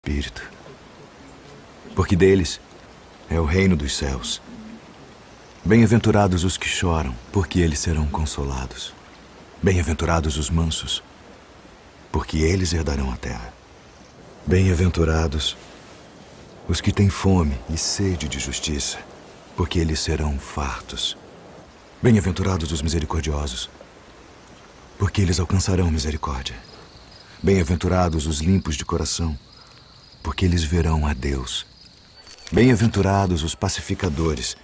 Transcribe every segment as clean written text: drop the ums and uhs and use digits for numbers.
Espírito, porque deles é o reino dos céus. Bem-aventurados os que choram, porque eles serão consolados. Bem-aventurados os mansos, porque eles herdarão a terra. Bem-aventurados os que têm fome e sede de justiça, porque eles serão fartos. Bem-aventurados os misericordiosos, porque eles alcançarão misericórdia. Bem-aventurados os limpos de coração, porque eles verão a Deus. Bem-aventurados os pacificadores,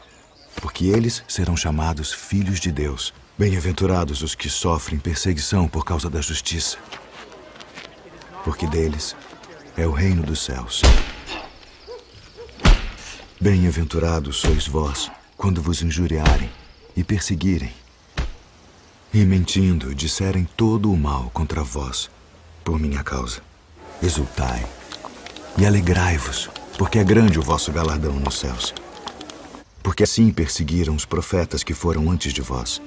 porque eles serão chamados filhos de Deus. Bem-aventurados os que sofrem perseguição por causa da justiça, porque deles é o reino dos céus. Bem-aventurados sois vós, quando vos injuriarem e perseguirem, e mentindo disserem todo o mal contra vós, por minha causa. Exultai e alegrai-vos, porque é grande o vosso galardão nos céus. Porque assim perseguiram os profetas que foram antes de vós.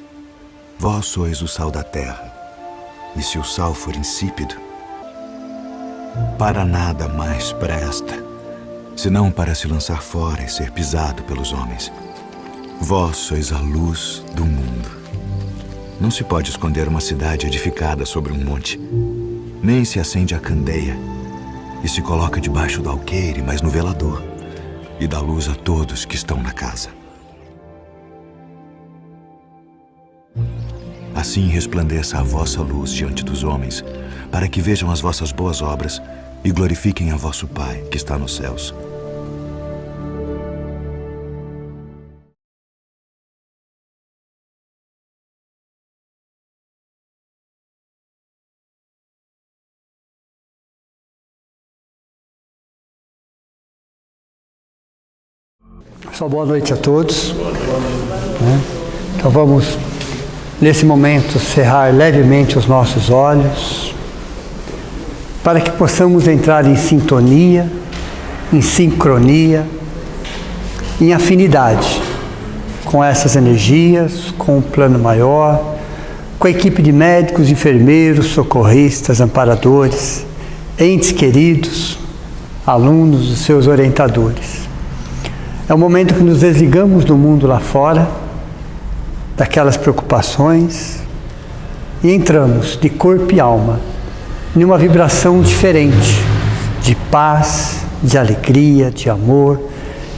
Vós sois o sal da terra, e se o sal for insípido, para nada mais presta, senão para se lançar fora e ser pisado pelos homens. Vós sois a luz do mundo. Não se pode esconder uma cidade edificada sobre um monte, nem se acende a candeia e se coloca debaixo do alqueire, mas no velador, e dá luz a todos que estão na casa. Assim resplandeça a vossa luz diante dos homens, para que vejam as vossas boas obras e glorifiquem a vosso Pai que está nos céus. Só boa noite a todos. Então vamos, nesse momento, cerrar levemente os nossos olhos, para que possamos entrar em sintonia, em sincronia, em afinidade com essas energias, com o plano maior, com a equipe de médicos, enfermeiros, socorristas, amparadores, entes queridos, alunos, os seus orientadores. É o momento que nos desligamos do mundo lá fora, daquelas preocupações, e entramos de corpo e alma em uma vibração diferente, de paz, de alegria, de amor,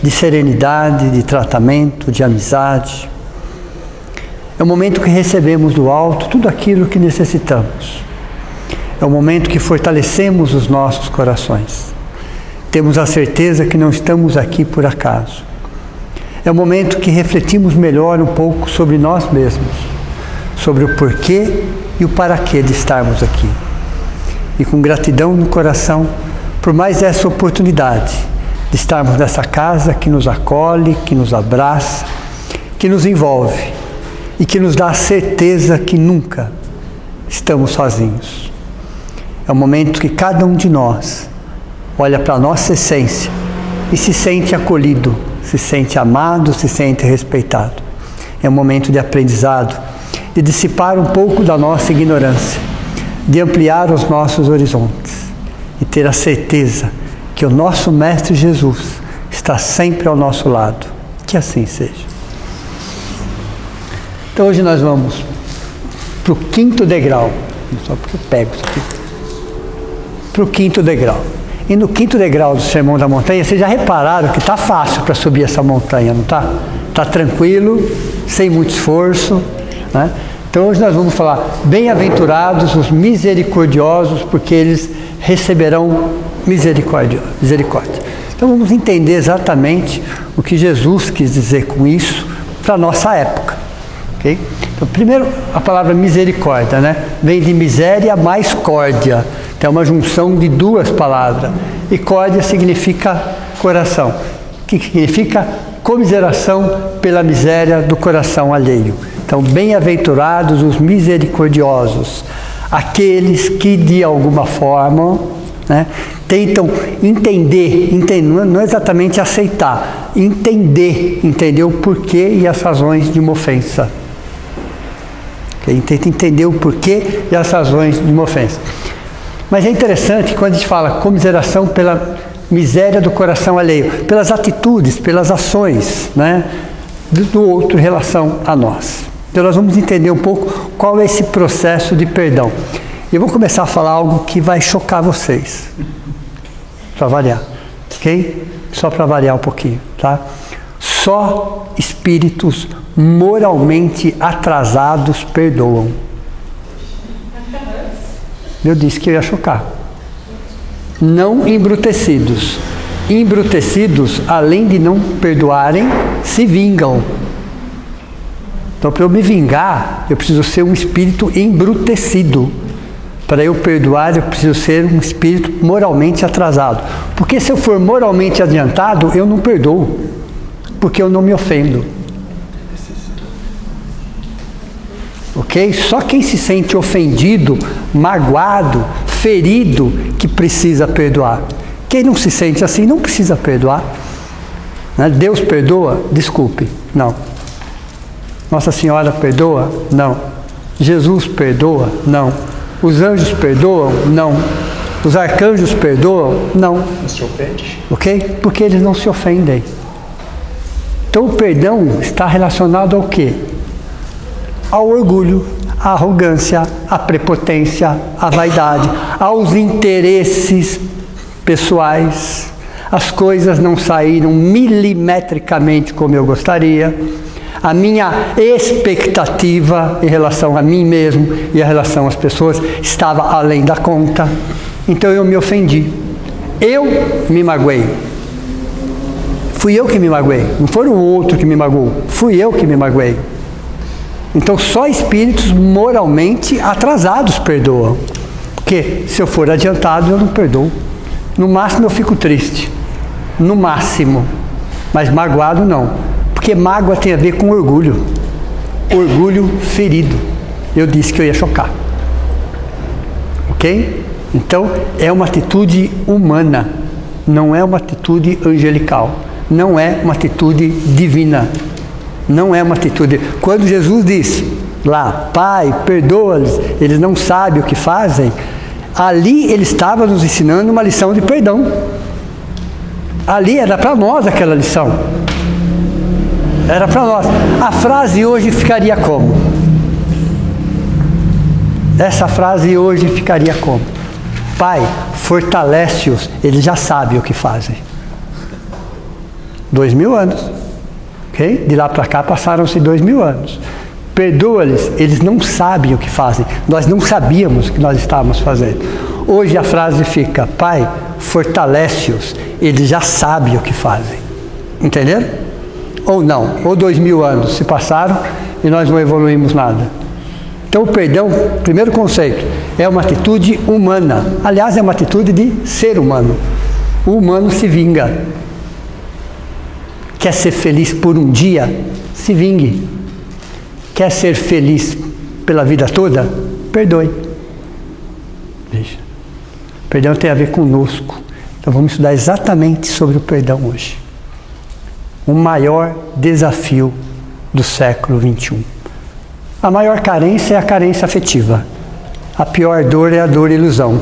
de serenidade, de tratamento, de amizade. É o momento que recebemos do alto tudo aquilo que necessitamos. É o momento que fortalecemos os nossos corações. Temos a certeza que não estamos aqui por acaso. É o momento que refletimos melhor um pouco sobre nós mesmos, sobre o porquê e o para quê de estarmos aqui. E com gratidão no coração por mais essa oportunidade de estarmos nessa casa que nos acolhe, que nos abraça, que nos envolve e que nos dá a certeza que nunca estamos sozinhos. É o momento que cada um de nós olha para a nossa essência e se sente acolhido, se sente amado, se sente respeitado. É um momento de aprendizado, de dissipar um pouco da nossa ignorância, de ampliar os nossos horizontes e ter a certeza que o nosso Mestre Jesus está sempre ao nosso lado. Que assim seja. Então hoje nós vamos para o 5º degrau, só porque eu pego isso aqui, para o 5º degrau. E no 5º degrau do Sermão da Montanha, vocês já repararam que está fácil para subir essa montanha, não está? Está tranquilo, sem muito esforço, né? Então hoje nós vamos falar, bem-aventurados os misericordiosos, porque eles receberão misericórdia. Então vamos entender exatamente o que Jesus quis dizer com isso para a nossa época. Okay? Então, primeiro, a palavra misericórdia, né? Vem de miséria mais córdia. É uma junção de duas palavras. E córdia significa coração, que significa comiseração pela miséria do coração alheio. Então, bem-aventurados os misericordiosos, aqueles que de alguma forma, né, tentam entender, não exatamente aceitar, entender o porquê e as razões de uma ofensa. Okay? Tenta entender o porquê e as razões de uma ofensa. Mas é interessante quando a gente fala comiseração pela miséria do coração alheio, pelas atitudes, pelas ações, né, do outro em relação a nós. Então nós vamos entender um pouco qual é esse processo de perdão. E eu vou começar a falar algo que vai chocar vocês, para variar, ok? Só para variar um pouquinho, tá? Só espíritos moralmente atrasados perdoam. Eu disse que eu ia chocar. Não embrutecidos. Embrutecidos, além de não perdoarem, se vingam. Então, para eu me vingar, eu preciso ser um espírito embrutecido. Para eu perdoar, eu preciso ser um espírito moralmente atrasado. Porque se eu for moralmente adiantado, eu não perdoo. Porque eu não me ofendo. Ok? Só quem se sente ofendido, magoado, ferido, que precisa perdoar. Quem não se sente assim, não precisa perdoar. Né? Deus perdoa? Desculpe. Não. Nossa Senhora perdoa? Não. Jesus perdoa? Não. Os anjos perdoam? Não. Os arcanjos perdoam? Não. Não se ofende? Ok? Porque eles não se ofendem. Então o perdão está relacionado ao quê? Ao orgulho, à arrogância, à prepotência, à vaidade, aos interesses pessoais. As coisas não saíram milimetricamente como eu gostaria. A minha expectativa em relação a mim mesmo e em relação às pessoas estava além da conta. Então eu me ofendi. Eu me magoei. Fui eu que me magoei. Não foi o outro que me magoou. Fui eu que me magoei. Então só espíritos moralmente atrasados perdoam. Porque se eu for adiantado, eu não perdoo. No máximo eu fico triste. No máximo. Mas magoado não. Porque mágoa tem a ver com orgulho. Orgulho ferido. Eu disse que eu ia chocar. Ok? Então é uma atitude humana. Não é uma atitude angelical. Não é uma atitude divina. Não é uma atitude. Quando Jesus diz lá, Pai, perdoa-lhes, eles não sabem o que fazem, ali ele estava nos ensinando uma lição de perdão. Ali era para nós aquela lição. Era para nós. A frase hoje ficaria como? Essa frase hoje ficaria como? Pai, fortalece-os, eles já sabem o que fazem. 2000 anos. Okay? De lá para cá passaram-se 2000 anos. Perdoa-lhes, eles não sabem o que fazem. Nós não sabíamos o que nós estávamos fazendo. Hoje a frase fica, Pai, fortalece-os, eles já sabem o que fazem. Entenderam? Ou não, ou 2000 anos se passaram e nós não evoluímos nada. Então o perdão, primeiro conceito, é uma atitude humana. Aliás, é uma atitude de ser humano. O humano se vinga. Quer ser feliz por um dia? Se vingue. Quer ser feliz pela vida toda? Perdoe. Veja. Perdão tem a ver conosco. Então vamos estudar exatamente sobre o perdão hoje. O maior desafio do século XXI. A maior carência é a carência afetiva. A pior dor é a dor ilusão.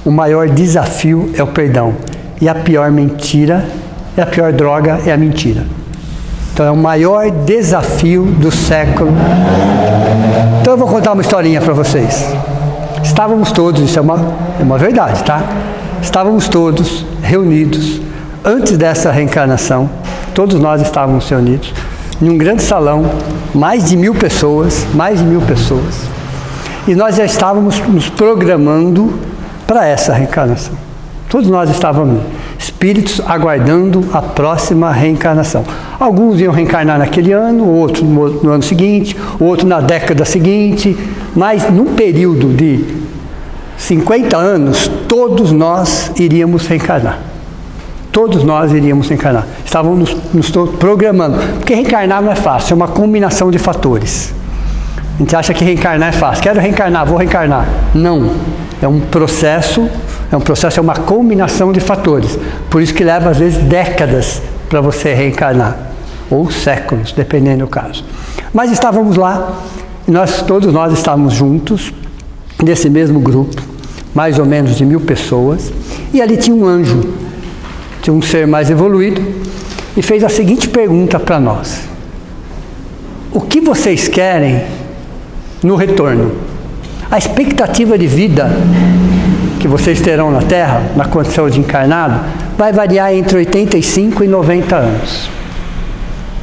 O maior desafio é o perdão. E a pior mentira, a pior droga é a mentira. Então é o maior desafio do século. Então eu vou contar uma historinha para vocês. Estávamos todos, isso é uma verdade, tá? Estávamos todos reunidos antes dessa reencarnação. Todos nós estávamos reunidos em um grande salão, mais de 1000 pessoas, e nós já estávamos nos programando para essa reencarnação. Todos nós estávamos espíritos aguardando a próxima reencarnação. Alguns iam reencarnar naquele ano, outro no ano seguinte, outro na década seguinte, mas num período de 50 anos, todos nós iríamos reencarnar. Todos nós iríamos reencarnar. Estávamos nos programando. Porque reencarnar não é fácil, é uma combinação de fatores. A gente acha que reencarnar é fácil. Quero reencarnar, vou reencarnar. Não. É um processo, é uma combinação de fatores. Por isso que leva, às vezes, décadas para você reencarnar. Ou séculos, dependendo do caso. Mas estávamos lá, e todos nós estávamos juntos, nesse mesmo grupo, mais ou menos de 1000 pessoas, e ali tinha um anjo. de um ser mais evoluído, e fez a seguinte pergunta para nós: o que vocês querem no retorno? A expectativa de vida que vocês terão na Terra, na condição de encarnado, vai variar entre 85 e 90 anos.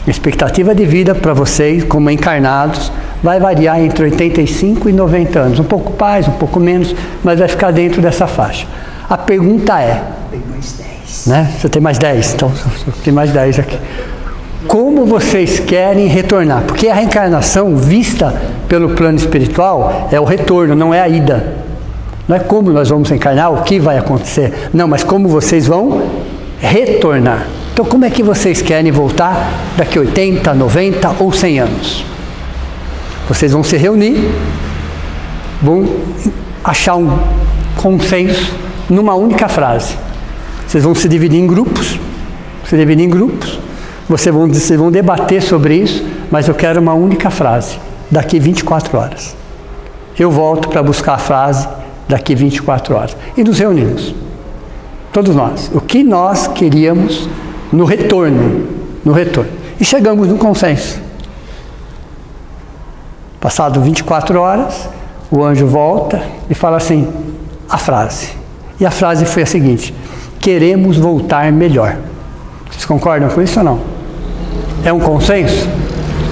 A expectativa de vida para vocês, como encarnados, vai variar entre 85 e 90 anos. Um pouco mais, um pouco menos, mas vai ficar dentro dessa faixa. A pergunta é... Tem mais 10. Né? Você tem mais 10, então tem mais 10 aqui. Como vocês querem retornar? Porque a reencarnação vista pelo plano espiritual é o retorno, não é a ida. Não é como nós vamos reencarnar, o que vai acontecer. Não, mas como vocês vão retornar. Então, como é que vocês querem voltar daqui 80, 90 ou 100 anos? Vocês vão se reunir, vão achar um consenso numa única frase. Vocês vão se dividir em grupos, vocês vão debater sobre isso, mas eu quero uma única frase, daqui 24 horas. Eu volto para buscar a frase daqui 24 horas. E nos reunimos, todos nós, o que nós queríamos no retorno. E chegamos num consenso. Passado 24 horas, o anjo volta e fala assim, a frase. E a frase foi a seguinte: queremos voltar melhor. Vocês concordam com isso ou não? É um consenso?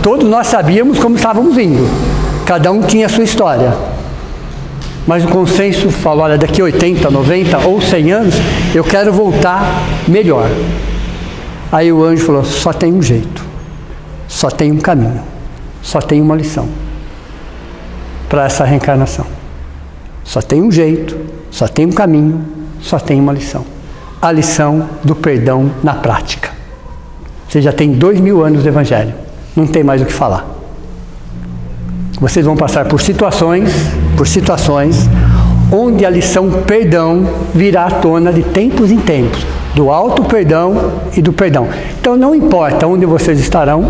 Todos nós sabíamos como estávamos indo. Cada um tinha a sua história. Mas o consenso falou, olha, daqui 80, 90 ou 100 anos, eu quero voltar melhor. Aí o anjo falou, só tem um jeito, só tem um caminho, só tem uma lição para essa reencarnação. Só tem um jeito, só tem um caminho, só tem uma lição. A lição do perdão na prática. Você já tem 2000 anos de Evangelho, não tem mais o que falar. Vocês vão passar por situações, onde a lição perdão virá à tona de tempos em tempos, do auto perdão e do perdão. Então não importa onde vocês estarão,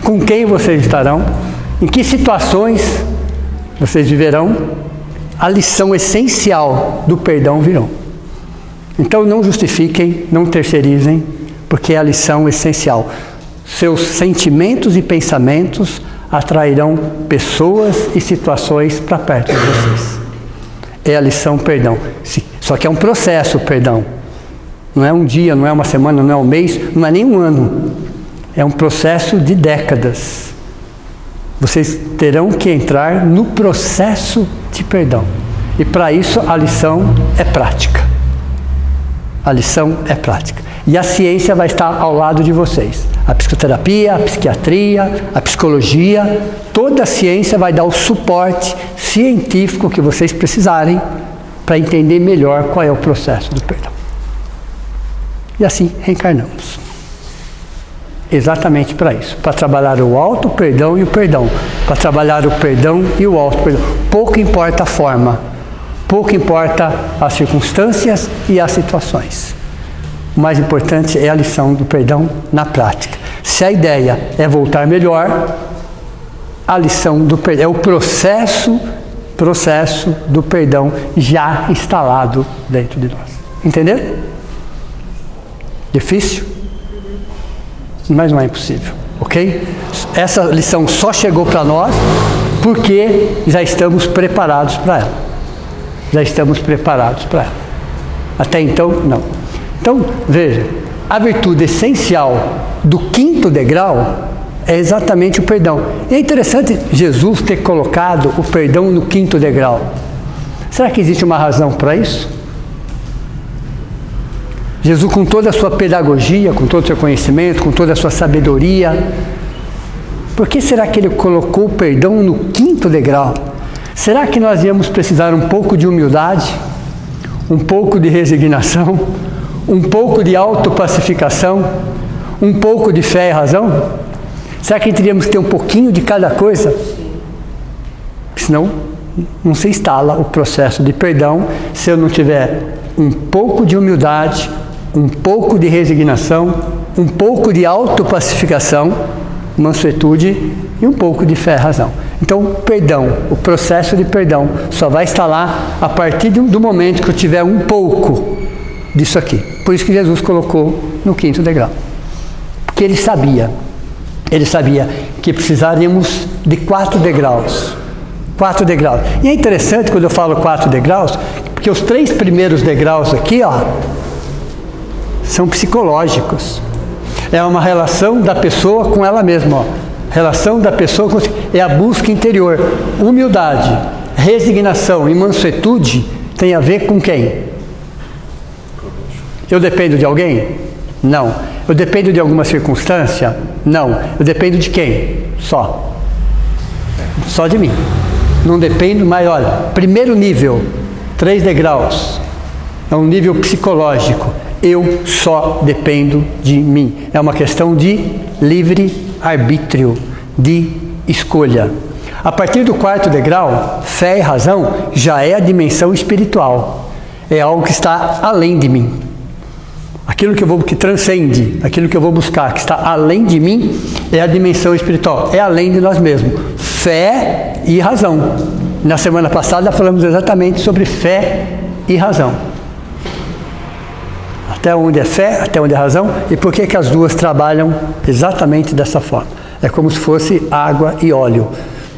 com quem vocês estarão, em que situações vocês viverão, a lição essencial do perdão virão. Então não justifiquem, não terceirizem, porque é a lição essencial. Seus sentimentos e pensamentos atrairão pessoas e situações para perto de vocês. É a lição perdão. Só que é um processo o perdão. Não é um dia, não é uma semana, não é um mês, não é nem um ano. É um processo de décadas. Vocês terão que entrar no processo de perdão. E para isso a lição é prática. A lição é prática. E a ciência vai estar ao lado de vocês. A psicoterapia, a psiquiatria, a psicologia, toda a ciência vai dar o suporte científico que vocês precisarem para entender melhor qual é o processo do perdão. E assim reencarnamos. Exatamente para isso. Para trabalhar o auto-perdão e o perdão. Para trabalhar o perdão e o auto-perdão. Pouco importa a forma. Pouco importa as circunstâncias e as situações. O mais importante é a lição do perdão na prática. Se a ideia é voltar melhor, a lição do perdão é o processo do perdão já instalado dentro de nós. Entenderam? Difícil? Mas não é impossível, ok? Essa lição só chegou para nós porque já estamos preparados para ela. Já estamos preparados para ela. Até então, não. Então, veja, a virtude essencial do 5º degrau é exatamente o perdão. E é interessante Jesus ter colocado o perdão no 5º degrau. Será que existe uma razão para isso? Jesus, com toda a sua pedagogia, com todo o seu conhecimento, com toda a sua sabedoria, por que será que ele colocou o perdão no 5º degrau? Será que nós íamos precisar um pouco de humildade, um pouco de resignação, um pouco de autopacificação, um pouco de fé e razão? Será que teríamos que ter um pouquinho de cada coisa? Senão, não se instala o processo de perdão se eu não tiver um pouco de humildade, um pouco de resignação, um pouco de autopacificação, mansuetude e um pouco de fé e razão. Então, perdão, o processo de perdão só vai instalar a partir do momento que eu tiver um pouco disso aqui. Por isso que Jesus colocou no 5º degrau. Porque ele sabia que precisaríamos de 4 degraus. 4 degraus. E é interessante quando eu falo 4 degraus, porque os 3 primeiros degraus aqui, ó, são psicológicos. É uma relação da pessoa com ela mesma, ó. Relação da pessoa com... é a busca interior. Humildade, resignação e mansuetude tem a ver com quem? Eu dependo de alguém? Não. Eu dependo de alguma circunstância? Não. Eu dependo de quem? Só. Só de mim. Não dependo, mas olha, primeiro nível, 3 degraus, é um nível psicológico. Eu só dependo de mim. É uma questão de livre-arbítrio, de escolha. A partir do 4º degrau, fé e razão já é a dimensão espiritual. É algo que está além de mim. Aquilo que transcende, aquilo que eu vou buscar, que está além de mim, é a dimensão espiritual. É além de nós mesmos. Fé e razão. Na semana passada falamos exatamente sobre fé e razão. Até onde é fé, até onde é razão, e por que as duas trabalham exatamente dessa forma. É como se fosse água e óleo.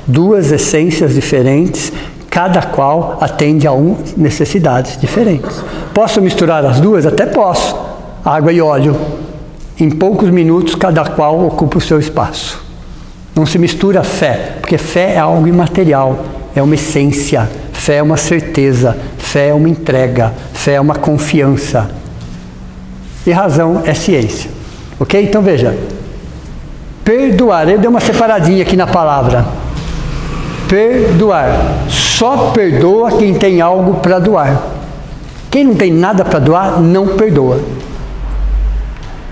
2 essências diferentes, cada qual atende a necessidades diferentes. Posso misturar as duas? Até posso. Água e óleo. Em poucos minutos, cada qual ocupa o seu espaço. Não se mistura fé, porque fé é algo imaterial, é uma essência. Fé é uma certeza, fé é uma entrega, fé é uma confiança. E razão é ciência. Ok? Então veja. Perdoar. Ele deu uma separadinha aqui na palavra. Perdoar. Só perdoa quem tem algo para doar. Quem não tem nada para doar, não perdoa.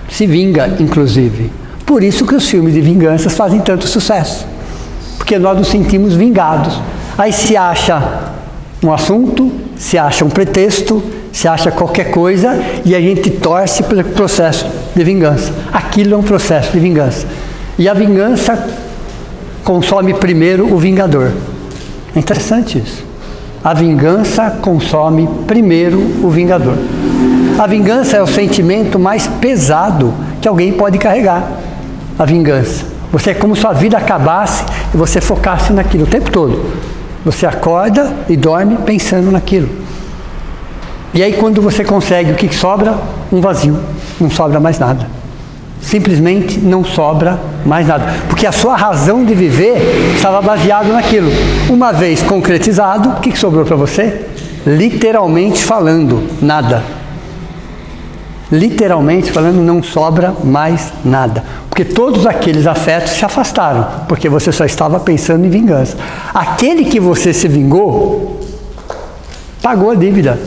Se vinga, inclusive. Por isso que os filmes de vinganças fazem tanto sucesso. Porque nós nos sentimos vingados. Aí se acha um assunto, se acha um pretexto, se acha qualquer coisa e a gente torce pelo processo de vingança. Aquilo é um processo de vingança. E a vingança consome primeiro o vingador. É interessante isso. A vingança consome primeiro o vingador. A vingança é o sentimento mais pesado que alguém pode carregar. A vingança. Você é como se a vida acabasse e você focasse naquilo o tempo todo. Você acorda e dorme pensando naquilo. E aí quando você consegue, o que sobra? Um vazio. Não sobra mais nada. Simplesmente não sobra mais nada. Porque a sua razão de viver estava baseada naquilo. Uma vez concretizado, o que sobrou para você? Literalmente falando, nada. Literalmente falando, não sobra mais nada. Porque todos aqueles afetos se afastaram, porque você só estava pensando em vingança. Aquele que você se vingou, pagou a dívida.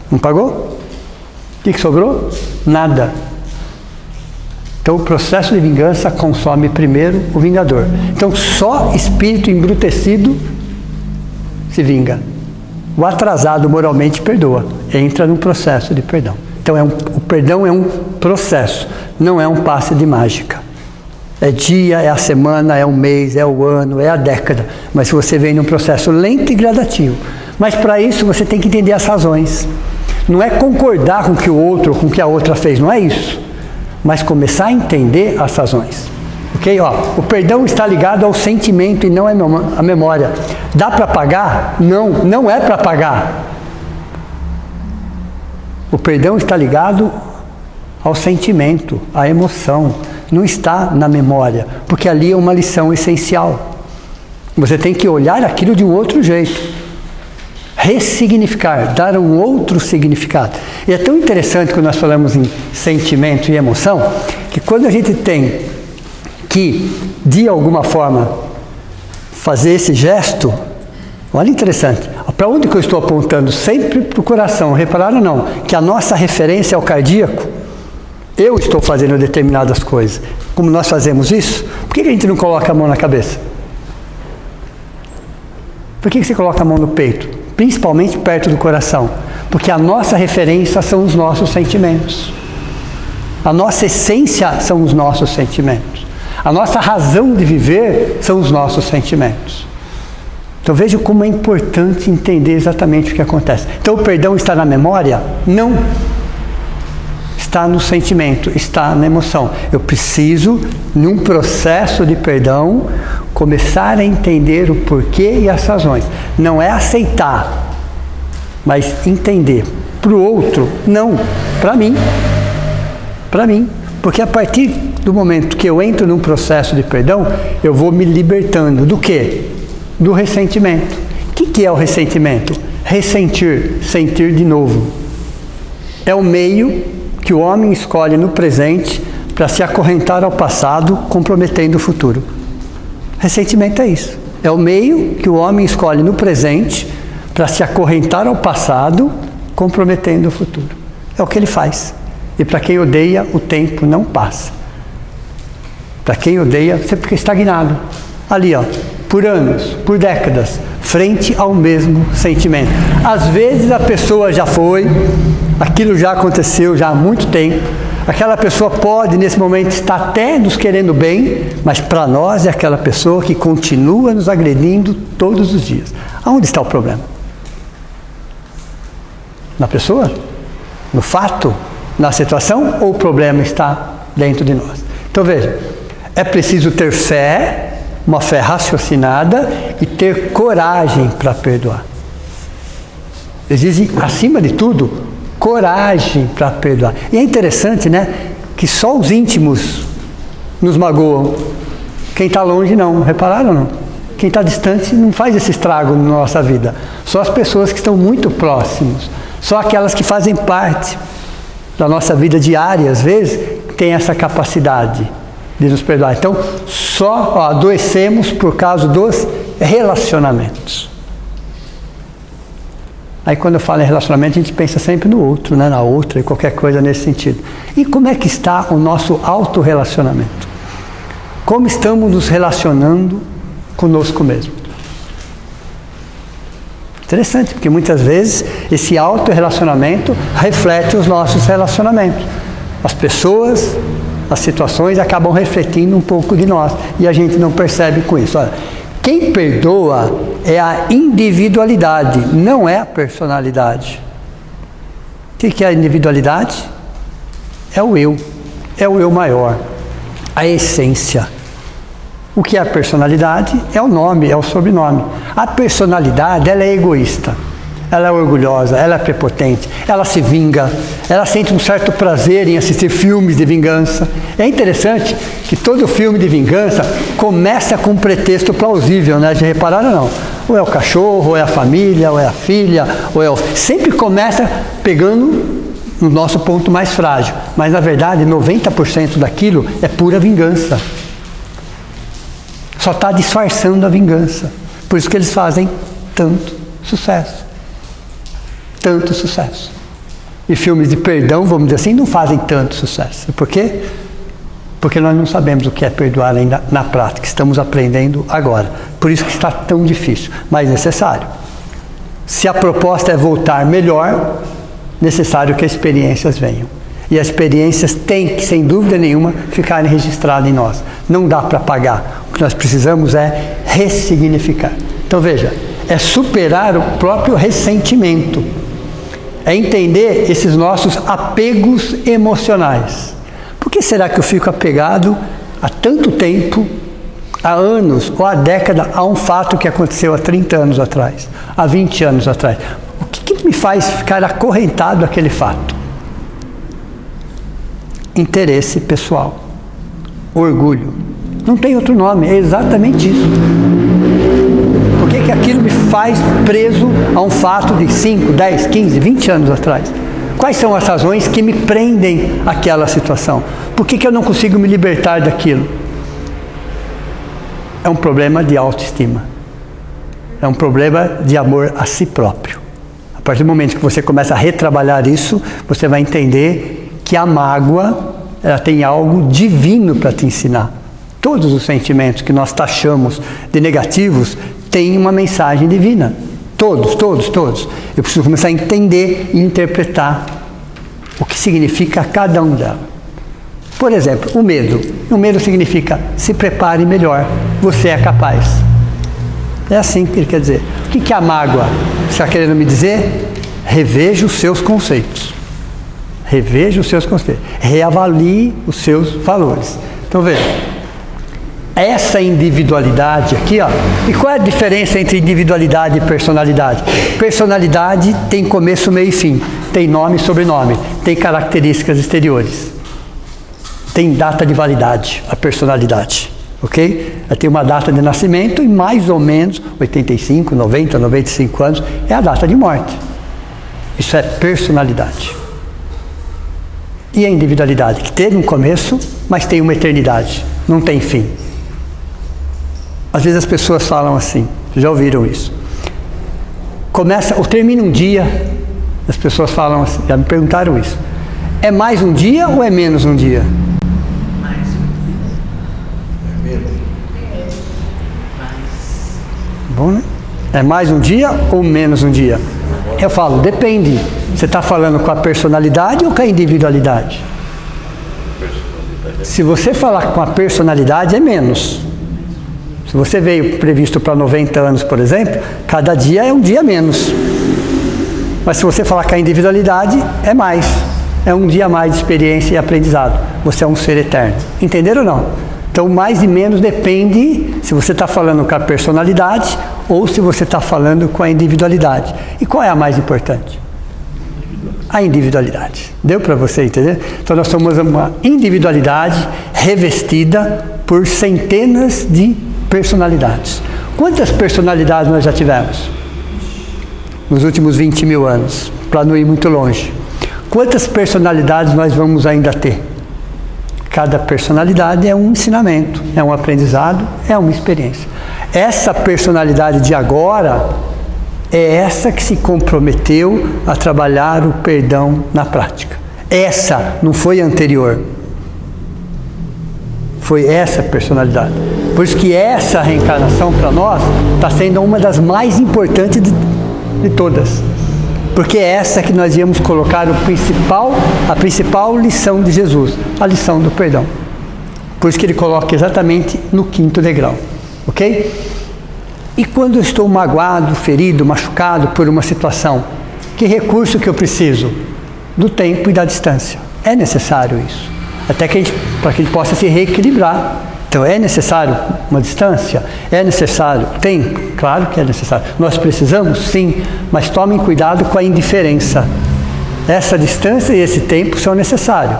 Não pagou? O que sobrou? Nada. Então o processo de vingança consome primeiro o vingador. Então só espírito embrutecido se vinga. O atrasado moralmente perdoa. Entra num processo de perdão. Então o perdão é um processo, não é um passe de mágica. É dia, é a semana, é o mês, é o ano, é a década. Mas você vem num processo lento e gradativo. Mas para isso você tem que entender as razões. Não é concordar com o que o outro, com o que a outra fez, não é isso. Mas começar a entender as razões. Ok? O perdão está ligado ao sentimento e não à memória. Dá para pagar? Não, não é para pagar. O perdão está ligado ao sentimento, à emoção. Não está na memória, porque ali é uma lição essencial. Você tem que olhar aquilo de um outro jeito. Ressignificar, dar um outro significado. E é tão interessante quando nós falamos em sentimento e emoção, que quando a gente tem que, de alguma forma, fazer esse gesto, olha interessante, para onde que eu estou apontando? Sempre para o coração. Repararam ou não? Que a nossa referência é o cardíaco. Eu estou fazendo determinadas coisas. Como nós fazemos isso? Por que a gente não coloca a mão na cabeça? Por que você coloca a mão no peito? Principalmente perto do coração. Porque a nossa referência são os nossos sentimentos. A nossa essência são os nossos sentimentos. A nossa razão de viver são os nossos sentimentos. Então veja como é importante entender exatamente o que acontece. Então o perdão está na memória? Não. está no sentimento, está na emoção. Eu preciso, num processo de perdão, começar a entender o porquê e as razões. Não é aceitar, mas entender. Para o outro, não. Para mim. Para mim. Porque a partir do momento que eu entro num processo de perdão, eu vou me libertando do quê? Do ressentimento. O que é o ressentimento? Ressentir, sentir de novo. É o meio que o homem escolhe no presente para se acorrentar ao passado, comprometendo o futuro. Ressentimento é isso. É o meio que o homem escolhe no presente para se acorrentar ao passado, comprometendo o futuro. É o que ele faz. E para quem odeia, o tempo não passa. Para quem odeia, você fica estagnado. Ali, ó, por anos, por décadas, frente ao mesmo sentimento. Às vezes a pessoa já foi, aquilo já aconteceu já há muito tempo. Aquela pessoa pode, nesse momento, estar até nos querendo bem, mas para nós é aquela pessoa que continua nos agredindo todos os dias. Aonde está o problema? Na pessoa? No fato? Na situação? Ou o problema está dentro de nós? Então veja, é preciso ter fé, uma fé raciocinada e ter coragem para perdoar. Exige, acima de tudo, coragem para perdoar. E é interessante, né, que só os íntimos nos magoam. Quem está longe não, repararam não? Quem está distante não faz esse estrago na nossa vida. Só as pessoas que estão muito próximas, só aquelas que fazem parte da nossa vida diária, às vezes, têm essa capacidade de nos perdoar. Então, só adoecemos por causa dos relacionamentos. Aí quando eu falo em relacionamento, a gente pensa sempre no outro, né? Na outra e qualquer coisa nesse sentido. E como é que está o nosso autorrelacionamento? Como estamos nos relacionando conosco mesmo? Interessante, porque muitas vezes esse autorrelacionamento reflete os nossos relacionamentos. As pessoas, as situações acabam refletindo um pouco de nós e a gente não percebe com isso. Olha, quem perdoa é a individualidade, não é a personalidade. O que é a individualidade? É o eu maior, a essência. O que é a personalidade? É o nome, é o sobrenome. A personalidade, ela é egoísta, ela é orgulhosa, ela é prepotente, ela se vinga, ela sente um certo prazer em assistir filmes de vingança. É interessante que todo filme de vingança começa com um pretexto plausível, né? Já repararam não? Ou é o cachorro, ou é a família, ou é a filha, ou é o... Sempre começa pegando no nosso ponto mais frágil, mas na verdade 90% daquilo é pura vingança. Só está disfarçando a vingança. Por isso que eles fazem tanto sucesso. Tanto sucesso. E filmes de perdão, vamos dizer assim, não fazem tanto sucesso. Por quê? Porque nós não sabemos o que é perdoar ainda na prática. Estamos aprendendo agora. Por isso que está tão difícil, mas necessário. Se a proposta é voltar melhor, necessário que as experiências venham. E as experiências têm que, sem dúvida nenhuma, ficarem registradas em nós. Não dá para apagar. O que nós precisamos é ressignificar. Então veja, é superar o próprio ressentimento. É entender esses nossos apegos emocionais. Por que será que eu fico apegado há tanto tempo, há anos ou há décadas, a um fato que aconteceu há 30 anos atrás, há 20 anos atrás? O que me faz ficar acorrentado àquele fato? Interesse pessoal, orgulho. Não tem outro nome, é exatamente isso. Por que aquilo me faz preso a um fato de 5, 10, 15, 20 anos atrás? Quais são as razões que me prendem àquela situação? Por que eu não consigo me libertar daquilo? É um problema de autoestima. É um problema de amor a si próprio. A partir do momento que você começa a retrabalhar isso, você vai entender que a mágoa, ela tem algo divino para te ensinar. Todos os sentimentos que nós taxamos de negativos têm uma mensagem divina. Todos. Eu preciso começar a entender e interpretar o que significa cada um delas. Por exemplo, o medo. O medo significa, se prepare melhor, você é capaz. É assim que ele quer dizer. O que é a mágoa? Está querendo me dizer? Reveja os seus conceitos. Reveja os seus conceitos. Reavalie os seus valores. Então veja, essa individualidade aqui, ó. E qual é a diferença entre individualidade e personalidade? Personalidade tem começo, meio e fim. Tem nome e sobrenome. Tem características exteriores. Tem data de validade, a personalidade. Ok? Ela tem uma data de nascimento e mais ou menos 85, 90, 95 anos é a data de morte. Isso é personalidade. E a individualidade, que teve um começo, mas tem uma eternidade, não tem fim. Às vezes as pessoas falam assim, já ouviram isso? Começa ou termina um dia, as pessoas falam assim, já me perguntaram isso. É mais um dia ou é menos um dia? Bom, né? É mais um dia ou menos um dia? Eu falo, depende. Você está falando com a personalidade ou com a individualidade? Se você falar com a personalidade, é menos. Se você veio previsto para 90 anos, por exemplo, cada dia é um dia menos. Mas se você falar com a individualidade, é mais. É um dia a mais de experiência e aprendizado. Você é um ser eterno. Entenderam ou não? Então, mais e menos depende se você está falando com a personalidade ou se você está falando com a individualidade. E qual é a mais importante? A individualidade. Deu para você entender? Então, nós somos uma individualidade revestida por centenas de personalidades. Quantas personalidades nós já tivemos? Nos últimos 20 mil anos, para não ir muito longe. Quantas personalidades nós vamos ainda ter? Cada personalidade é um ensinamento, é um aprendizado, é uma experiência. Essa personalidade de agora é essa que se comprometeu a trabalhar o perdão na prática. Essa, não foi a anterior. Foi essa personalidade. Por isso que essa reencarnação para nós está sendo uma das mais importantes de todas. Porque é essa que nós íamos colocar a principal lição de Jesus, a lição do perdão. Por isso que ele coloca exatamente no 5º degrau. Ok? E quando eu estou magoado, ferido, machucado por uma situação, que recurso que eu preciso? Do tempo e da distância. É necessário isso. Até que para que a gente possa se reequilibrar. Então, é necessário uma distância? É necessário tempo? Claro que é necessário. Nós precisamos? Sim, mas tomem cuidado com a indiferença. Essa distância e esse tempo são necessários.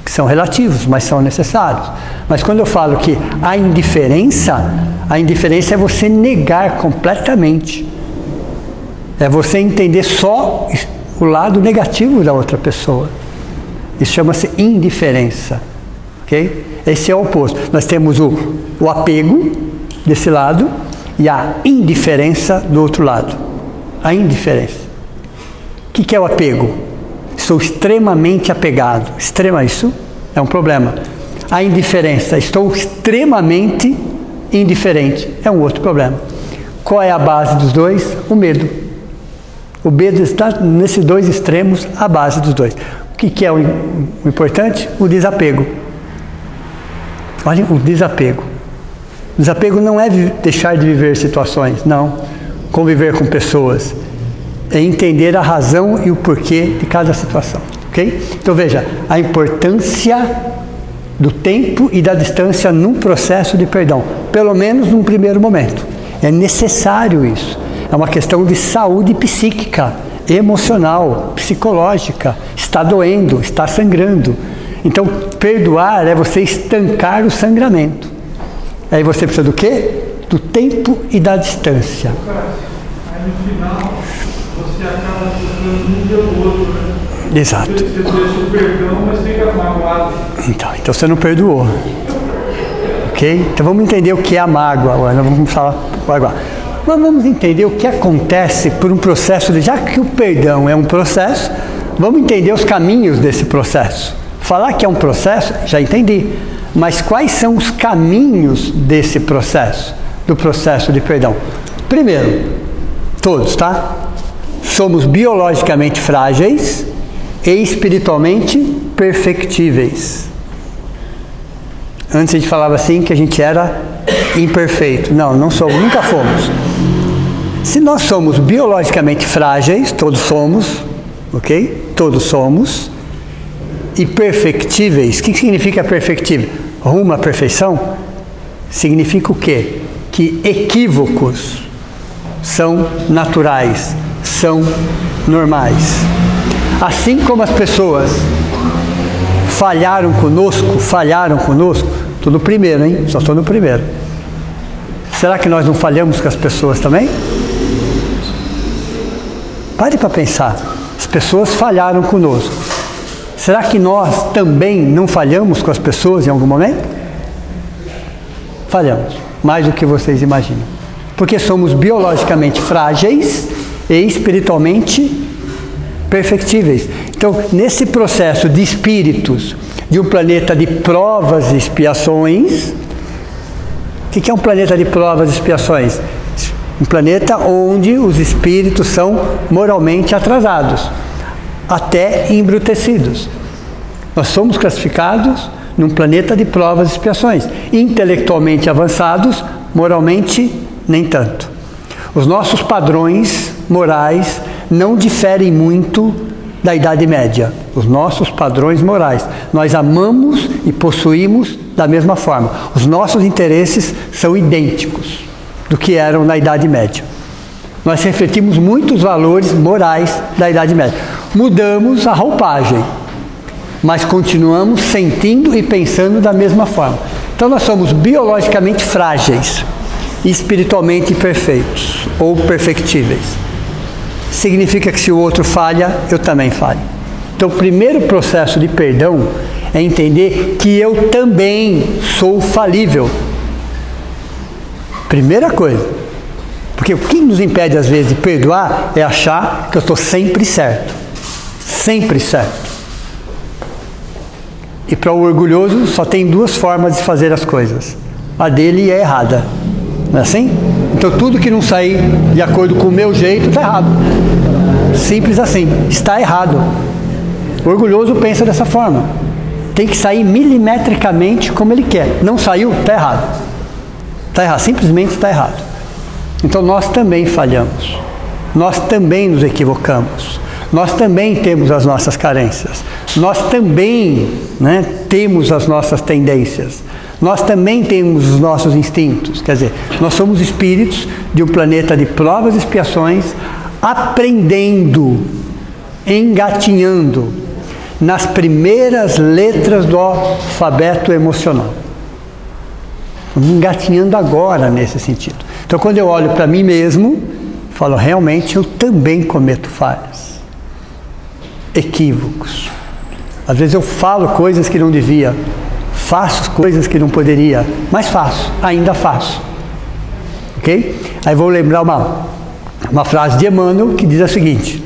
Que são relativos, mas são necessários. Mas quando eu falo que a indiferença é você negar completamente. É você entender só o lado negativo da outra pessoa. Isso chama-se indiferença. Ok? Esse é o oposto. Nós temos o apego desse lado e a indiferença do outro lado. A indiferença. O que é o apego? Estou extremamente apegado. Isso é um problema. A indiferença. Estou extremamente indiferente. É um outro problema. Qual é a base dos dois? O medo. O medo está nesses dois extremos, a base dos dois. O que é o importante? O desapego. Olha, o desapego. O desapego não é deixar de viver situações, não. Conviver com pessoas. É entender a razão e o porquê de cada situação. Ok? Então veja, a importância do tempo e da distância num processo de perdão. Pelo menos num primeiro momento. É necessário isso. É uma questão de saúde psíquica, emocional, psicológica. Está doendo, está sangrando. Então, perdoar é você estancar o sangramento. Aí você precisa do quê? Do tempo e da distância. Aí no final, você acaba ficando um pelo outro, né? Exato. Você deixa o perdão, mas fica magoado. Então você não perdoou. Ok? Então vamos entender o que é a mágoa. Agora vamos falar agora. Mas vamos entender o que acontece por um processo já que o perdão é um processo, vamos entender os caminhos desse processo. Falar que é um processo, já entendi. Mas quais são os caminhos desse processo? Do processo de perdão? Primeiro, todos, tá? Somos biologicamente frágeis e espiritualmente perfectíveis. Antes a gente falava assim que a gente era imperfeito. Não somos, nunca fomos. Se nós somos biologicamente frágeis, todos somos, ok? Todos somos. e perfectíveis. O que significa perfectível? Rumo à perfeição? Significa o quê? Que equívocos são naturais, são normais. Assim como as pessoas falharam conosco, estou no primeiro, hein? Só estou no primeiro. Será que nós não falhamos com as pessoas também? Pare para pensar. As pessoas falharam conosco. Será que nós também não falhamos com as pessoas em algum momento? Falhamos, mais do que vocês imaginam. Porque somos biologicamente frágeis e espiritualmente perfectíveis. Então, nesse processo de espíritos de um planeta de provas e expiações, o que é um planeta de provas e expiações? Um planeta onde os espíritos são moralmente atrasados, até embrutecidos. Nós somos classificados num planeta de provas e expiações, intelectualmente avançados, moralmente nem tanto. Os nossos padrões morais não diferem muito da Idade Média. Os nossos padrões morais. Nós amamos e possuímos da mesma forma. Os nossos interesses são idênticos do que eram na Idade Média. Nós refletimos muitos valores morais da Idade Média. Mudamos a roupagem, mas continuamos sentindo e pensando da mesma forma. Então nós somos biologicamente frágeis e espiritualmente perfeitos ou perfectíveis. Significa que se o outro falha, eu também falho. Então o primeiro processo de perdão é entender que eu também sou falível. Primeira coisa. Porque o que nos impede às vezes de perdoar é achar que eu estou sempre certo. Sempre certo. E para o orgulhoso só tem duas formas de fazer as coisas. A dele é errada. Não é assim? Então tudo que não sair de acordo com o meu jeito está errado. Simples assim. Está errado. O orgulhoso pensa dessa forma. Tem que sair milimetricamente como ele quer. Não saiu? Está errado. Está errado. Simplesmente está errado. Então nós também falhamos. Nós também nos equivocamos. Nós também temos as nossas carências. Nós também, temos as nossas tendências. Nós também temos os nossos instintos. Quer dizer, nós somos espíritos de um planeta de provas e expiações, aprendendo, engatinhando nas primeiras letras do alfabeto emocional. Estamos engatinhando agora nesse sentido. Então, quando eu olho para mim mesmo, falo, realmente eu também cometo falhas, equívocos. Às vezes eu falo coisas que não devia, faço coisas que não poderia, mas faço, ainda faço. Ok? Aí vou lembrar uma frase de Emmanuel que diz a seguinte: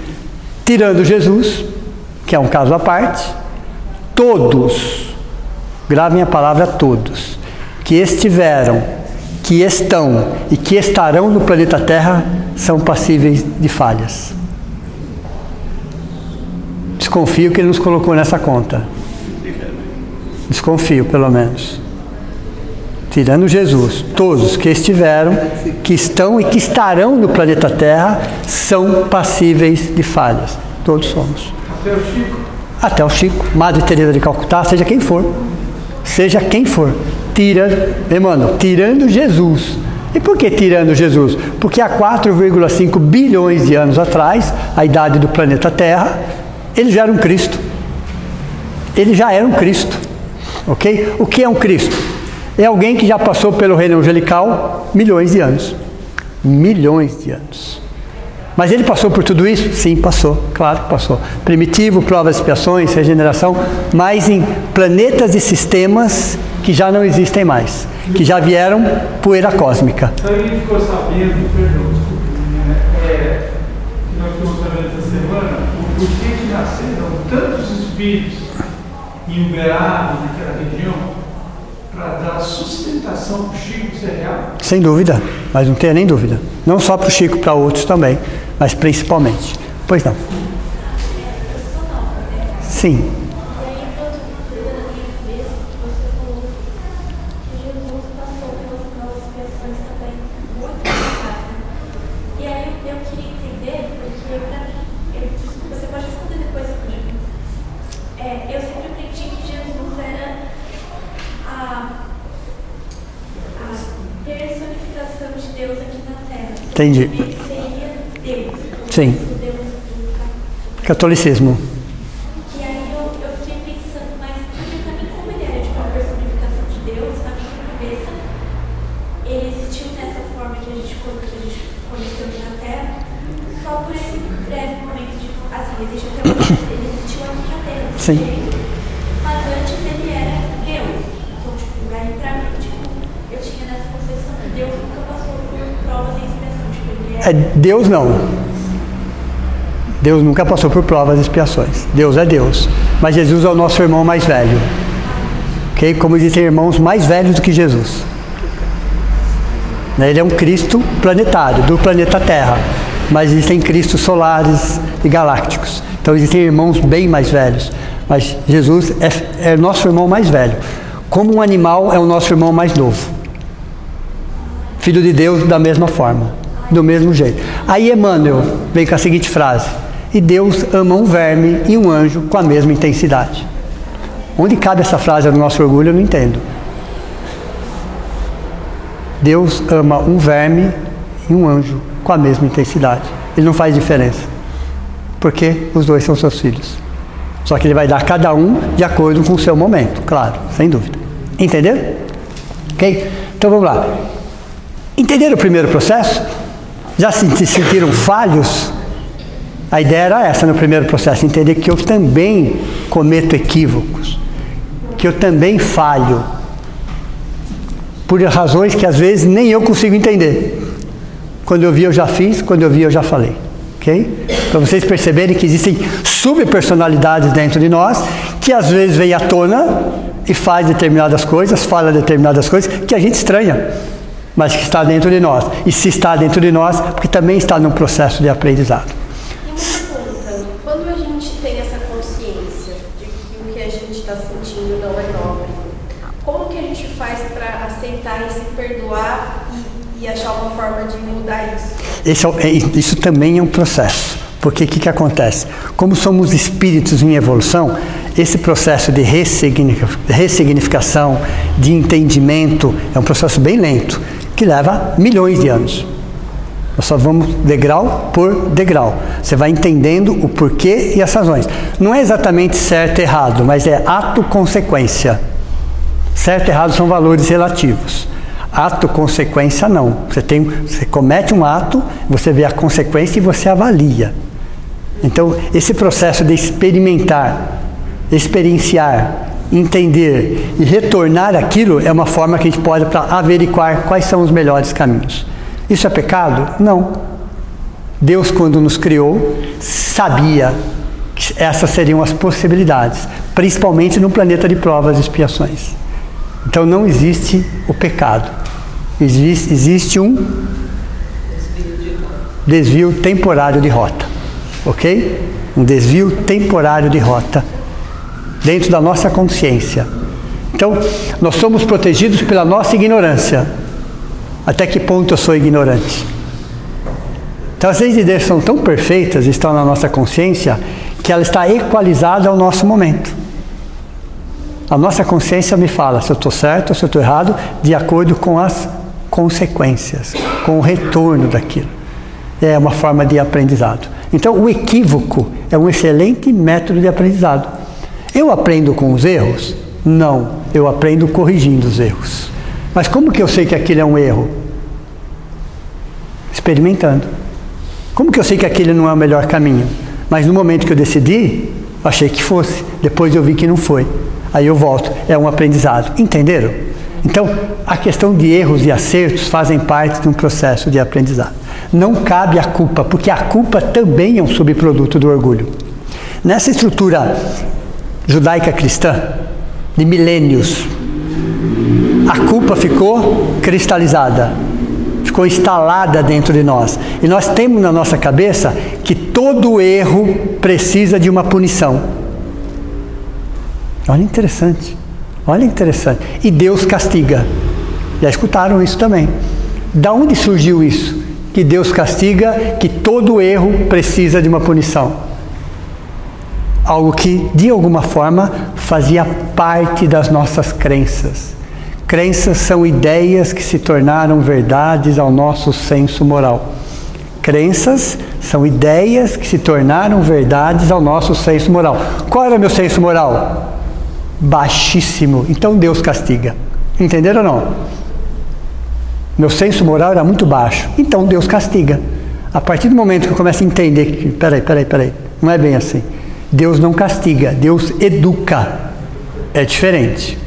tirando Jesus, que é um caso à parte, todos, gravem a palavra todos, que estiveram, que estão e que estarão no planeta Terra são passíveis de falhas. Desconfio que ele nos colocou nessa conta. Desconfio, pelo menos. Tirando Jesus, todos que estiveram, que estão e que estarão no planeta Terra são passíveis de falhas. Todos somos. Até o Chico? Até o Chico, Madre Teresa de Calcutá, seja quem for. Seja quem for. Emmanuel, tirando Jesus. E por que tirando Jesus? Porque há 4,5 bilhões de anos atrás, a idade do planeta Terra, ele já era um Cristo. Ele já era um Cristo. Ok? O que é um Cristo? É alguém que já passou pelo reino angelical milhões de anos. Milhões de anos. Mas ele passou por tudo isso? Sim, passou. Claro que passou. Primitivo, provas, expiações, regeneração, mas em planetas e sistemas que já não existem mais. Que já vieram poeira cósmica. Então ele ficou sabendo, perdão, desculpe, nós estamos sabendo essa semana, o porquê que nasceram tantos espíritos em Uberaba, naquela região, para dar sustentação para o Chico ser real? Sem dúvida, mas não tenha nem dúvida. Não só para o Chico, para outros também, mas principalmente. Pois não. Sim. Eu sempre Entendi. Sim. Catolicismo. E aí eu fiquei pensando, mas como ele era de uma personificação de Deus, na minha cabeça, ele existiu dessa forma que a gente conheceu na Terra, só por esse breve momento de, assim, existe até hoje, ele existiu aqui na Terra. Sim. Mas antes ele era Deus. Então, tipo, aí pra mim, tipo, eu tinha nessa concepção que Deus nunca passou por provas e expiação. Tipo, ele era... Deus não. Deus nunca passou por provas e expiações. Deus é Deus. Mas Jesus é o nosso irmão mais velho. Ok? Como existem irmãos mais velhos do que Jesus. Ele é um Cristo planetário, do planeta Terra. Mas existem Cristos solares e galácticos. Então existem irmãos bem mais velhos. Mas Jesus é nosso irmão mais velho. Como um animal é o nosso irmão mais novo. Filho de Deus da mesma forma. Do mesmo jeito. Aí Emmanuel vem com a seguinte frase: e Deus ama um verme e um anjo com a mesma intensidade. Onde cabe essa frase no nosso orgulho, eu não entendo. Deus ama um verme e um anjo com a mesma intensidade. Ele não faz diferença. Porque os dois são seus filhos. Só que ele vai dar a cada um de acordo com o seu momento, claro, sem dúvida. Entenderam? Ok? Então vamos lá. Entenderam o primeiro processo? Já se sentiram falhos? A ideia era essa no primeiro processo, entender que eu também cometo equívocos, que eu também falho, por razões que às vezes nem eu consigo entender. Quando eu vi eu já fiz, quando eu vi eu já falei. Ok? Para vocês perceberem que existem subpersonalidades dentro de nós, que às vezes vem à tona e faz determinadas coisas, fala determinadas coisas, que a gente estranha, mas que está dentro de nós. E se está dentro de nós, porque também está num processo de aprendizado. E uma pergunta, quando a gente tem essa consciência de que o que a gente está sentindo não é nobre, como que a gente faz para aceitar e se perdoar e achar uma forma de mudar isso? Isso também é um processo. Porque o que acontece? Como somos espíritos em evolução, esse processo de ressignificação, de entendimento, é um processo bem lento, que leva milhões de anos. Nós só vamos degrau por degrau. Você vai entendendo o porquê e as razões. Não é exatamente certo e errado, mas é ato-consequência. Certo e errado são valores relativos. Ato-consequência não. Você comete um ato, você vê a consequência e você avalia. Então, esse processo de experimentar, experienciar, entender e retornar aquilo é uma forma que a gente pode para averiguar quais são os melhores caminhos. Isso é pecado? Não. Deus, quando nos criou, sabia que essas seriam as possibilidades, principalmente no planeta de provas e expiações. Então não existe o pecado. Existe um desvio temporário de rota. Ok? Um desvio temporário de rota dentro da nossa consciência. Então, nós somos protegidos pela nossa ignorância. Até que ponto eu sou ignorante? Então, as leis de Deus são tão perfeitas, estão na nossa consciência, que ela está equalizada ao nosso momento. A nossa consciência me fala se eu estou certo ou se eu estou errado, de acordo com as consequências, com o retorno daquilo. É uma forma de aprendizado. Então, o equívoco é um excelente método de aprendizado. Eu aprendo com os erros? Não, eu aprendo corrigindo os erros. Mas como que eu sei que aquilo é um erro? Experimentando. Como que eu sei que aquele não é o melhor caminho? Mas no momento que eu decidi, achei que fosse. Depois eu vi que não foi. Aí eu volto. É um aprendizado. Entenderam? Então, a questão de erros e acertos fazem parte de um processo de aprendizado. Não cabe a culpa, porque a culpa também é um subproduto do orgulho. Nessa estrutura judaica cristã, de milênios, a culpa ficou cristalizada, ficou instalada dentro de nós. E nós temos na nossa cabeça que todo erro precisa de uma punição. Olha interessante. Olha interessante. E Deus castiga. Já escutaram isso também. Da onde surgiu isso? Que Deus castiga, que todo erro precisa de uma punição. Algo que, de alguma forma, fazia parte das nossas crenças. Crenças são ideias que se tornaram verdades ao nosso senso moral. Crenças são ideias que se tornaram verdades ao nosso senso moral. Qual era o meu senso moral? Baixíssimo. Então Deus castiga. Entenderam ou não? Meu senso moral era muito baixo. Então Deus castiga. A partir do momento que eu começo a entender que, peraí, não é bem assim. Deus não castiga, Deus educa. É diferente.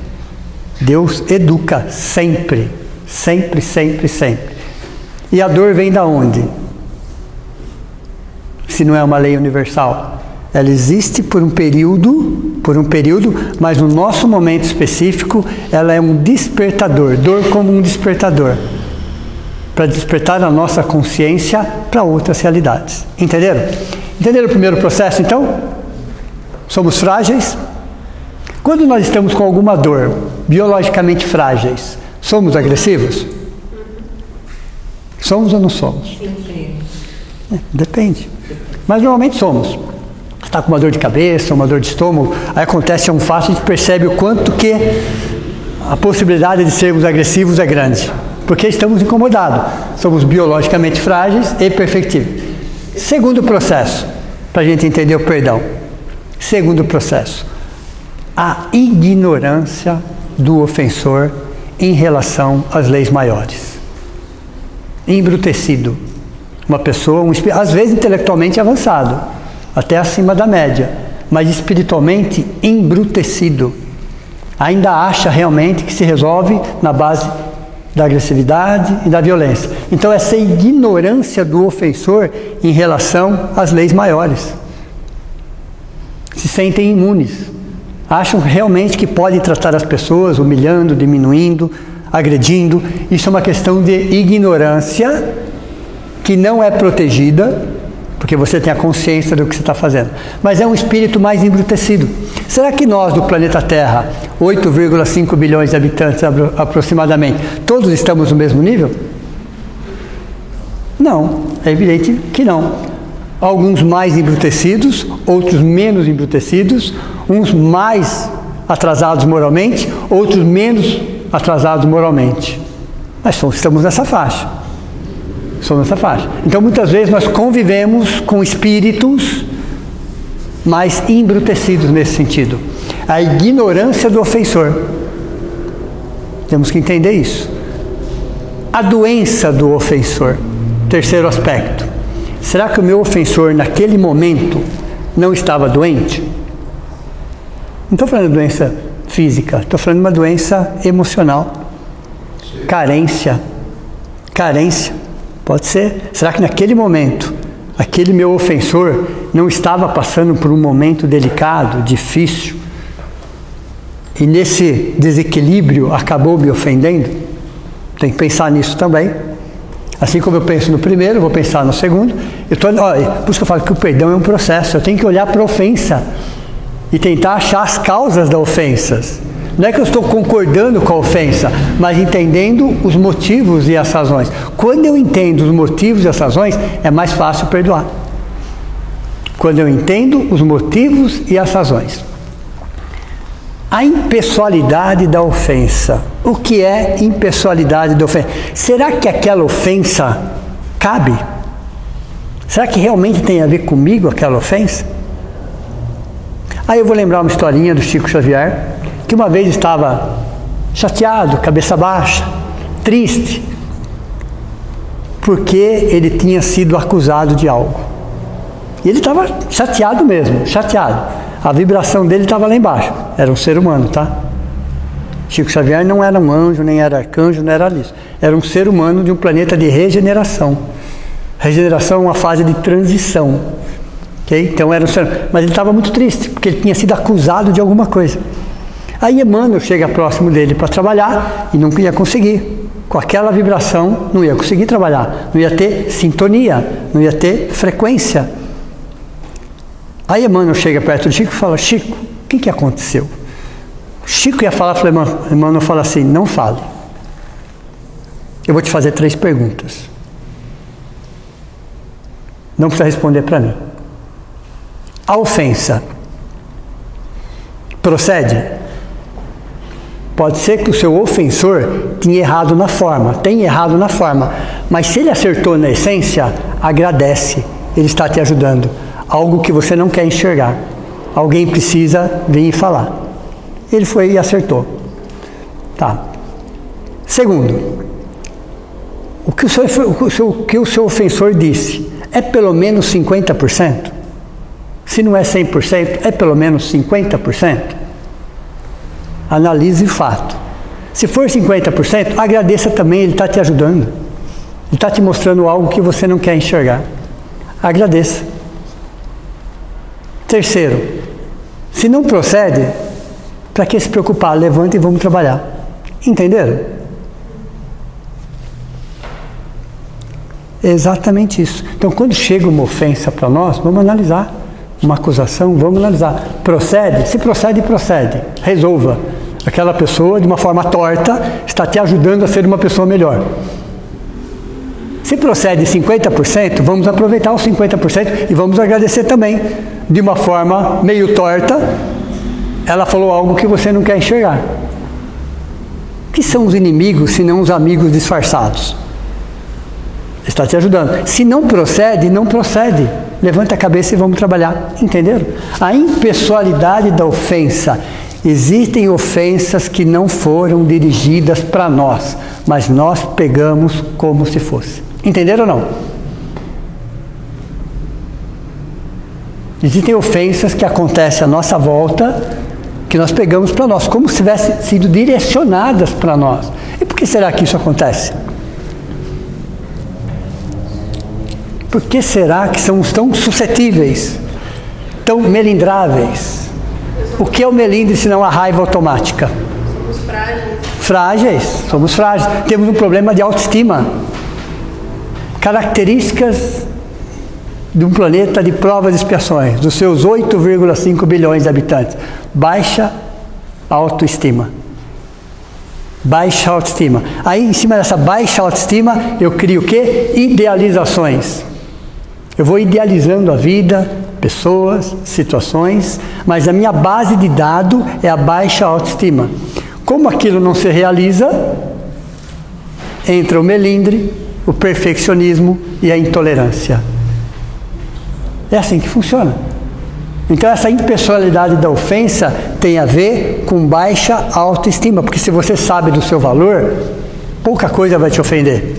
Deus educa sempre. Sempre, sempre, sempre. E a dor vem da onde? Se não é uma lei universal. Ela existe por um período, mas no nosso momento específico, ela é um despertador. Dor como um despertador. Para despertar a nossa consciência para outras realidades. Entenderam? Entenderam o primeiro processo, então? Somos frágeis. Quando nós estamos com alguma dor, biologicamente frágeis, somos agressivos? Somos ou não somos? Depende. Mas normalmente somos. Está com uma dor de cabeça, uma dor de estômago, aí acontece um fato, a gente percebe o quanto que a possibilidade de sermos agressivos é grande. Porque estamos incomodados. Somos biologicamente frágeis e perfectíveis. Segundo processo, para a gente entender o perdão. Segundo processo, a ignorância do ofensor em relação às leis maiores. Embrutecido. Uma pessoa, às vezes intelectualmente avançado, até acima da média, mas espiritualmente embrutecido. Ainda acha realmente que se resolve na base da agressividade e da violência. Então essa ignorância do ofensor em relação às leis maiores. Se sentem imunes. Acham realmente que podem tratar as pessoas humilhando, diminuindo, agredindo. Isso é uma questão de ignorância que não é protegida, porque você tem a consciência do que você está fazendo. Mas é um espírito mais embrutecido. Será que nós do planeta Terra, 8,5 bilhões de habitantes aproximadamente, todos estamos no mesmo nível? Não, é evidente que não. Alguns mais embrutecidos, outros menos embrutecidos, uns mais atrasados moralmente, outros menos atrasados moralmente. Mas estamos nessa faixa. Somos nessa faixa. Então muitas vezes nós convivemos com espíritos mais embrutecidos nesse sentido. A ignorância do ofensor. Temos que entender isso. A doença do ofensor. Terceiro aspecto. Será que o meu ofensor naquele momento não estava doente? Não estou falando de doença física, estou falando de uma doença emocional. Carência. Pode ser. Será que naquele momento, aquele meu ofensor não estava passando por um momento delicado, difícil, e nesse desequilíbrio acabou me ofendendo? Tem que pensar nisso também. Assim como eu penso no primeiro, vou pensar no segundo. Por isso que eu falo que o perdão é um processo. Eu tenho que olhar para a ofensa e tentar achar as causas das ofensas. Não é que eu estou concordando com a ofensa, mas entendendo os motivos e as razões. Quando eu entendo os motivos e as razões, é mais fácil perdoar. Quando eu entendo os motivos e as razões. A impessoalidade da ofensa. O que é impessoalidade da ofensa? Será que aquela ofensa cabe? Será que realmente tem a ver comigo aquela ofensa? Aí eu vou lembrar uma historinha do Chico Xavier, que uma vez estava chateado, cabeça baixa, triste, porque ele tinha sido acusado de algo. E ele estava chateado mesmo, chateado. A vibração dele estava lá embaixo. Era um ser humano, tá? Chico Xavier não era um anjo, nem era arcanjo, não era isso. Era um ser humano de um planeta de regeneração. Regeneração é uma fase de transição. Okay? Então era um ser... Mas ele estava muito triste, porque ele tinha sido acusado de alguma coisa. Aí Emmanuel chega próximo dele para trabalhar e não ia conseguir. Com aquela vibração, não ia conseguir trabalhar. Não ia ter sintonia, não ia ter frequência. Aí Emmanuel chega perto do Chico e fala: Chico, o que aconteceu? Chico ia falar, Emmanuel fala assim: não fale. Eu vou te fazer 3 perguntas. Não precisa responder para mim. A ofensa procede? Pode ser que o seu ofensor tenha errado na forma, mas se ele acertou na essência, agradece, ele está te ajudando. Algo que você não quer enxergar. Alguém precisa vir e falar. Ele foi e acertou. Tá. Segundo, o que o seu ofensor disse é pelo menos 50%? Se não é 100%, é pelo menos 50%? Analise o fato. Se for 50%, agradeça também, ele está te ajudando. Ele está te mostrando algo que você não quer enxergar. Agradeça. Terceiro, se não procede, para que se preocupar? Levanta e vamos trabalhar. Entenderam? É exatamente isso. Então, quando chega uma ofensa para nós, vamos analisar. Uma acusação, vamos analisar. Procede? Se procede, procede. Resolva. Aquela pessoa, de uma forma torta, está te ajudando a ser uma pessoa melhor. Se procede 50%, vamos aproveitar os 50% e vamos agradecer também. De uma forma meio torta, ela falou algo que você não quer enxergar. O que são os inimigos, se não os amigos disfarçados? Está te ajudando. Se não procede, não procede. Levanta a cabeça e vamos trabalhar. Entenderam? A impessoalidade da ofensa. Existem ofensas que não foram dirigidas para nós, mas nós pegamos como se fosse. Entenderam ou não? Existem ofensas que acontecem à nossa volta, que nós pegamos para nós, como se tivessem sido direcionadas para nós. E por que será que isso acontece? Por que será que somos tão suscetíveis, tão melindráveis? O que é o melindre senão a raiva automática? Somos frágeis. Frágeis, somos frágeis. Temos um problema de autoestima. Características de um planeta de provas e expiações, dos seus 8,5 bilhões de habitantes. Baixa autoestima. Baixa autoestima. Aí, em cima dessa baixa autoestima, eu crio o quê? Idealizações. Eu vou idealizando a vida, pessoas, situações, mas a minha base de dado é a baixa autoestima. Como aquilo não se realiza, entra o melindre, o perfeccionismo e a intolerância. É assim que funciona. Então essa impessoalidade da ofensa tem a ver com baixa autoestima, porque se você sabe do seu valor, pouca coisa vai te ofender.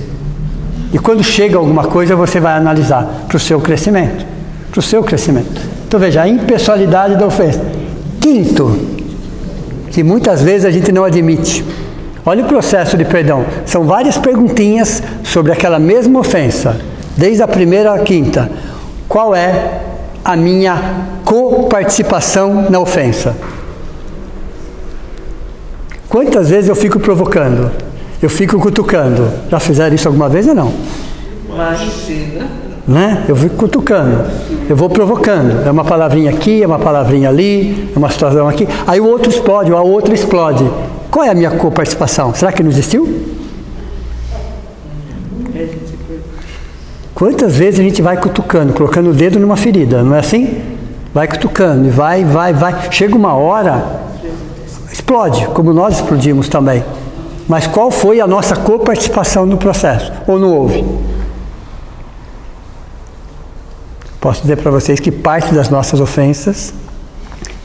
E quando chega alguma coisa, você vai analisar para o seu crescimento. Para o seu crescimento. Então veja, a impessoalidade da ofensa. Quinto, que muitas vezes a gente não admite. Olha o processo de perdão. São várias perguntinhas sobre aquela mesma ofensa, desde a primeira à quinta. Qual é a minha coparticipação na ofensa? Quantas vezes eu fico provocando? Eu fico cutucando. Já fizeram isso alguma vez ou não? Né? Eu fico cutucando. Eu vou provocando. É uma palavrinha aqui, é uma palavrinha ali, é uma situação aqui. Aí o outro explode, ou a outra explode. Qual é a minha coparticipação? Será que não existiu? Quantas vezes a gente vai cutucando, colocando o dedo numa ferida, não é assim? Vai cutucando e vai. Chega uma hora, explode, como nós explodimos também. Mas qual foi a nossa coparticipação no processo? Ou não houve? Posso dizer para vocês que parte das nossas ofensas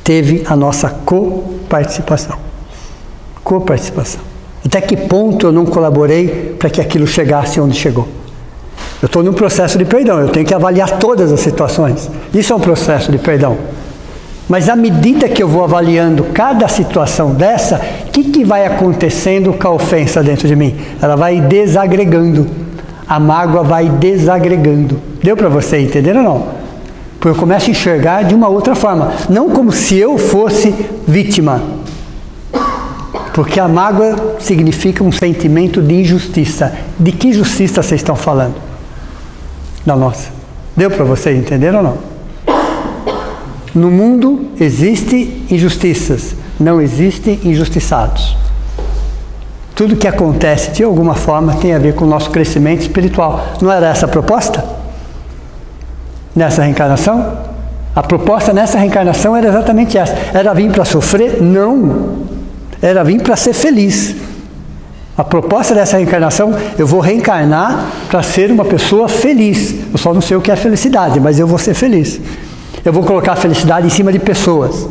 teve a nossa coparticipação. Coparticipação. Até que ponto eu não colaborei para que aquilo chegasse onde chegou? Eu estou num processo de perdão, eu tenho que avaliar todas as situações. Isso é um processo de perdão. Mas à medida que eu vou avaliando cada situação dessa, o que vai acontecendo com a ofensa dentro de mim? Ela vai desagregando. A mágoa vai desagregando. Deu para você entender ou não? Porque eu começo a enxergar de uma outra forma. Não como se eu fosse vítima. Porque a mágoa significa um sentimento de injustiça. De que justiça vocês estão falando? Da nossa. Deu para você entender ou não? No mundo existem injustiças, não existem injustiçados. Tudo que acontece de alguma forma tem a ver com o nosso crescimento espiritual. Não era essa a proposta? Nessa reencarnação? A proposta nessa reencarnação era exatamente essa. Era vir para sofrer? Não. era vir para ser feliz. A proposta dessa reencarnação, eu vou reencarnar para ser uma pessoa feliz. Eu só não sei o que é felicidade, mas eu vou ser feliz. Eu vou colocar a felicidade em cima de pessoas.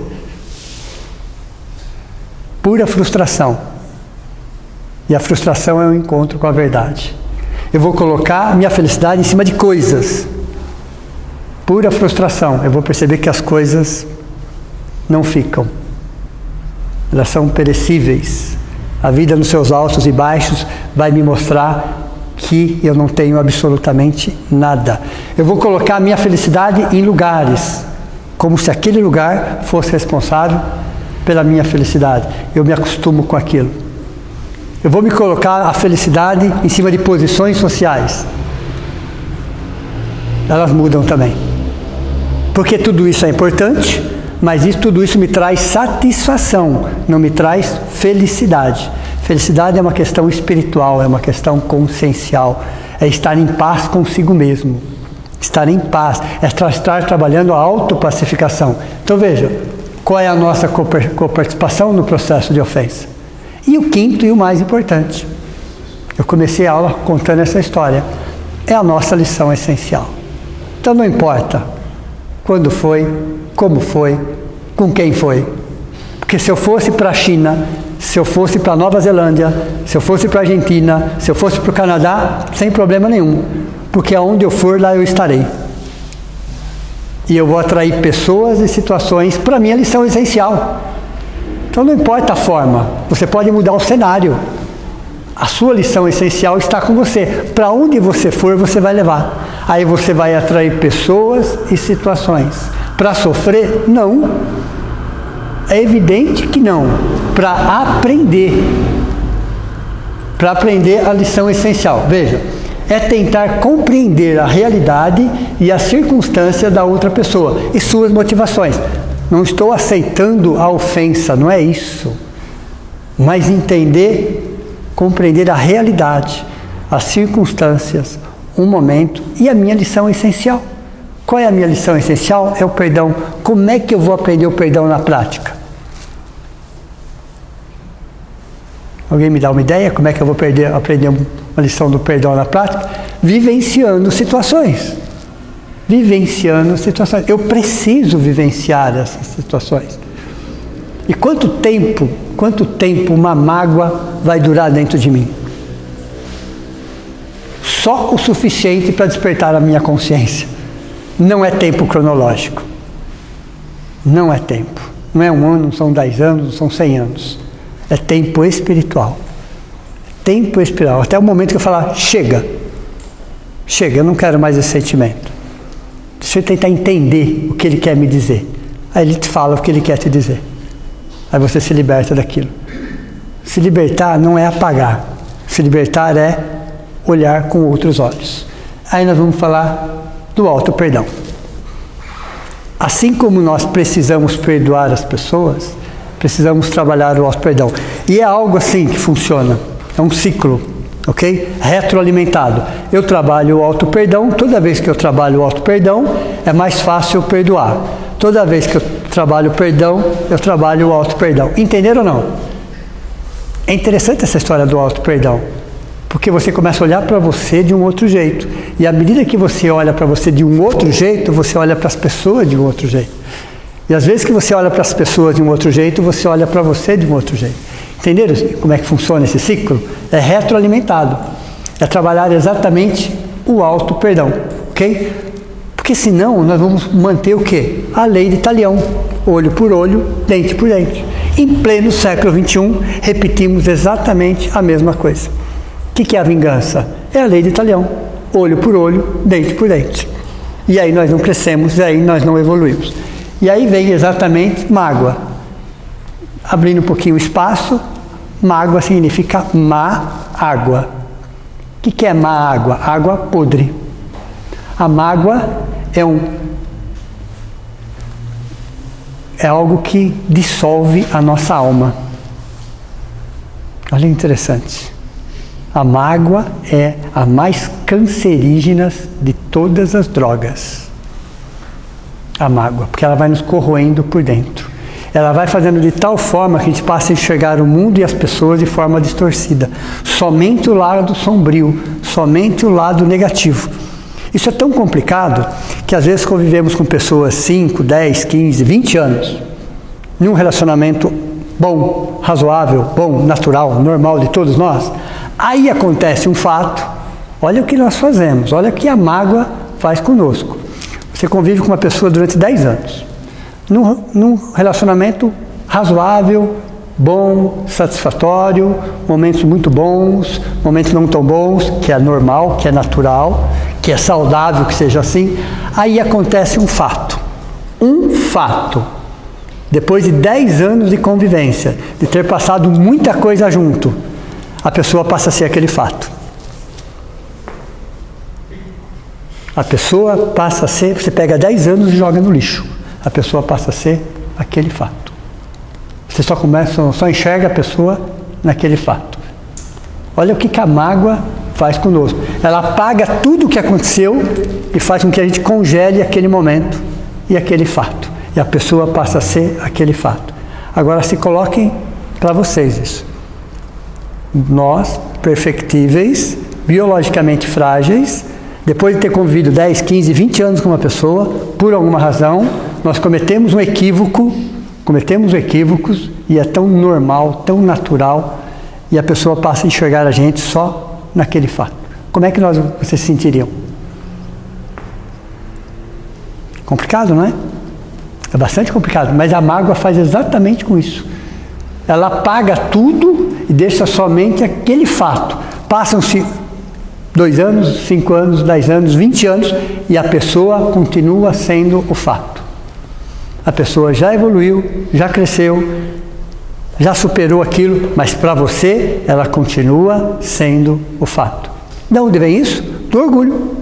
Pura frustração. E a frustração é o encontro com a verdade. Eu vou colocar a minha felicidade em cima de coisas. Pura frustração. Eu vou perceber que as coisas não ficam. Elas são perecíveis. A vida nos seus altos e baixos vai me mostrar que eu não tenho absolutamente nada. Eu vou colocar a minha felicidade em lugares, como se aquele lugar fosse responsável pela minha felicidade. Eu me acostumo com aquilo. Eu vou me colocar a felicidade em cima de posições sociais. Elas mudam também. Porque tudo isso é importante, mas tudo isso me traz satisfação, não me traz felicidade. Felicidade é uma questão espiritual, é uma questão consciencial, é estar em paz consigo mesmo. Estar em paz, é estar trabalhando a autopacificação. Então veja, qual é a nossa coparticipação no processo de ofensa? E o quinto e o mais importante, eu comecei a aula contando essa história, é a nossa lição essencial. Então não importa quando foi, como foi, com quem foi. Porque se eu fosse para a China, se eu fosse para a Nova Zelândia, se eu fosse para a Argentina, se eu fosse para o Canadá, sem problema nenhum. Porque aonde eu for, lá eu estarei. E eu vou atrair pessoas e situações para a minha lição essencial. Então não importa a forma, você pode mudar o cenário. A sua lição essencial está com você. Para onde você for, você vai levar. Aí você vai atrair pessoas e situações. Para sofrer? Não. É evidente que não. Para aprender. Para aprender a lição essencial. Veja, é tentar compreender a realidade e a circunstância da outra pessoa e suas motivações. Não estou aceitando a ofensa, não é isso. Mas entender, compreender a realidade, as circunstâncias, um momento e a minha lição essencial. Qual é a minha lição essencial? É o perdão. Como é que eu vou aprender o perdão na prática? Alguém me dá uma ideia? Como é que eu vou aprender uma lição do perdão na prática? Vivenciando situações. Vivenciando situações. Eu preciso vivenciar essas situações. E quanto tempo uma mágoa vai durar dentro de mim? Só o suficiente para despertar a minha consciência. Não é tempo cronológico. Não é tempo. Não é um ano, não são 10 anos, não são 100 anos. É tempo espiritual. Tempo espiritual. Até o momento que eu falar, chega. Chega, eu não quero mais esse sentimento. Deixa eu tentar entender o que ele quer me dizer. Aí ele te fala o que ele quer te dizer. Aí você se liberta daquilo. Se libertar não é apagar. Se libertar é olhar com outros olhos. Aí nós vamos falar do auto-perdão. Assim como nós precisamos perdoar as pessoas, precisamos trabalhar o auto-perdão. E é algo assim que funciona. É um ciclo, ok? Retroalimentado. Eu trabalho o auto-perdão. Toda vez que eu trabalho o auto-perdão, é mais fácil eu perdoar. Toda vez que eu trabalho o perdão, eu trabalho o auto-perdão. Entenderam ou não? É interessante essa história do auto-perdão. Porque você começa a olhar para você de um outro jeito. E à medida que você olha para você de um outro jeito, você olha para as pessoas de um outro jeito. E às vezes que você olha para as pessoas de um outro jeito, você olha para você de um outro jeito. Entenderam como é que funciona esse ciclo? É retroalimentado. É trabalhar exatamente o auto-perdão. Ok? Porque senão nós vamos manter o quê? A lei de Talião. Olho por olho, dente por dente. Em pleno século XXI, repetimos exatamente a mesma coisa. O que é a vingança? É a lei de Talião. Olho por olho, dente por dente. E aí nós não crescemos, e aí nós não evoluímos. E aí vem exatamente mágoa. Abrindo um pouquinho o espaço, mágoa significa má água. O que é má água? Água podre. A mágoa é algo que dissolve a nossa alma. Olha que interessante. A mágoa é a mais cancerígena de todas as drogas. A mágoa, porque ela vai nos corroendo por dentro. Ela vai fazendo de tal forma que a gente passa a enxergar o mundo e as pessoas de forma distorcida. Somente o lado sombrio, somente o lado negativo. Isso é tão complicado que às vezes convivemos com pessoas 5, 10, 15, 20 anos, num relacionamento bom, razoável, bom, natural, normal de todos nós. Aí acontece um fato, olha o que nós fazemos, olha o que a mágoa faz conosco. Você convive com uma pessoa durante 10 anos, num relacionamento razoável, bom, satisfatório, momentos muito bons, momentos não tão bons, que é normal, que é natural, que é saudável que seja assim. Aí acontece um fato. Depois de 10 anos de convivência, de ter passado muita coisa junto, a pessoa passa a ser aquele fato. A pessoa passa a ser, você pega 10 anos e joga no lixo. A pessoa passa a ser aquele fato. Você só enxerga a pessoa naquele fato. Olha o que a mágoa faz conosco. Ela apaga tudo o que aconteceu e faz com que a gente congele aquele momento e aquele fato. E a pessoa passa a ser aquele fato. Agora se coloquem para vocês isso. Nós, perfectíveis, biologicamente frágeis, depois de ter convivido 10, 15, 20 anos com uma pessoa, por alguma razão, nós cometemos equívocos, e é tão normal, tão natural, e a pessoa passa a enxergar a gente só naquele fato. Como é que vocês se sentiriam? Complicado, não é? É bastante complicado, mas a mágoa faz exatamente com isso. Ela apaga tudo e deixa somente aquele fato. Passam-se 2 anos, 5 anos, 10 anos, 20 anos e a pessoa continua sendo o fato. A pessoa já evoluiu, já cresceu, já superou aquilo, mas para você ela continua sendo o fato. De onde vem isso? Do orgulho.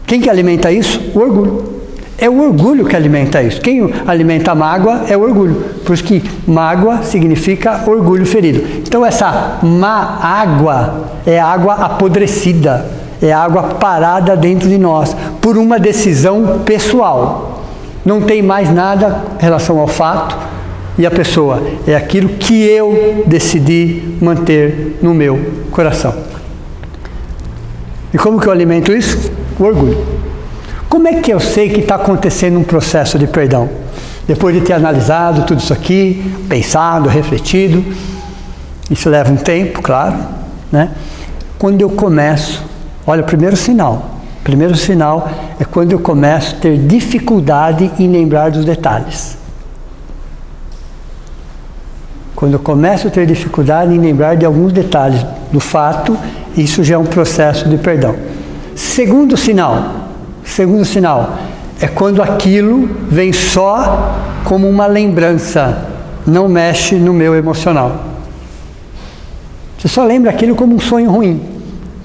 Quem que alimenta isso? O orgulho. É o orgulho que alimenta isso. Quem alimenta a mágoa é o orgulho. Por isso que mágoa significa orgulho ferido. Então essa má água é água apodrecida, é água parada dentro de nós, por uma decisão pessoal. Não tem mais nada em relação ao fato e a pessoa. É aquilo que eu decidi manter no meu coração. E como que eu alimento isso? O orgulho. Como é que eu sei que está acontecendo um processo de perdão? Depois de ter analisado tudo isso aqui, pensado, refletido, isso leva um tempo, claro, né? Quando eu começo, olha, o primeiro sinal é quando eu começo a ter dificuldade em lembrar dos detalhes. Quando eu começo a ter dificuldade em lembrar de alguns detalhes do fato, isso já é um processo de perdão. Segundo sinal é quando aquilo vem só como uma lembrança, não mexe no meu emocional. Você só lembra aquilo como um sonho ruim,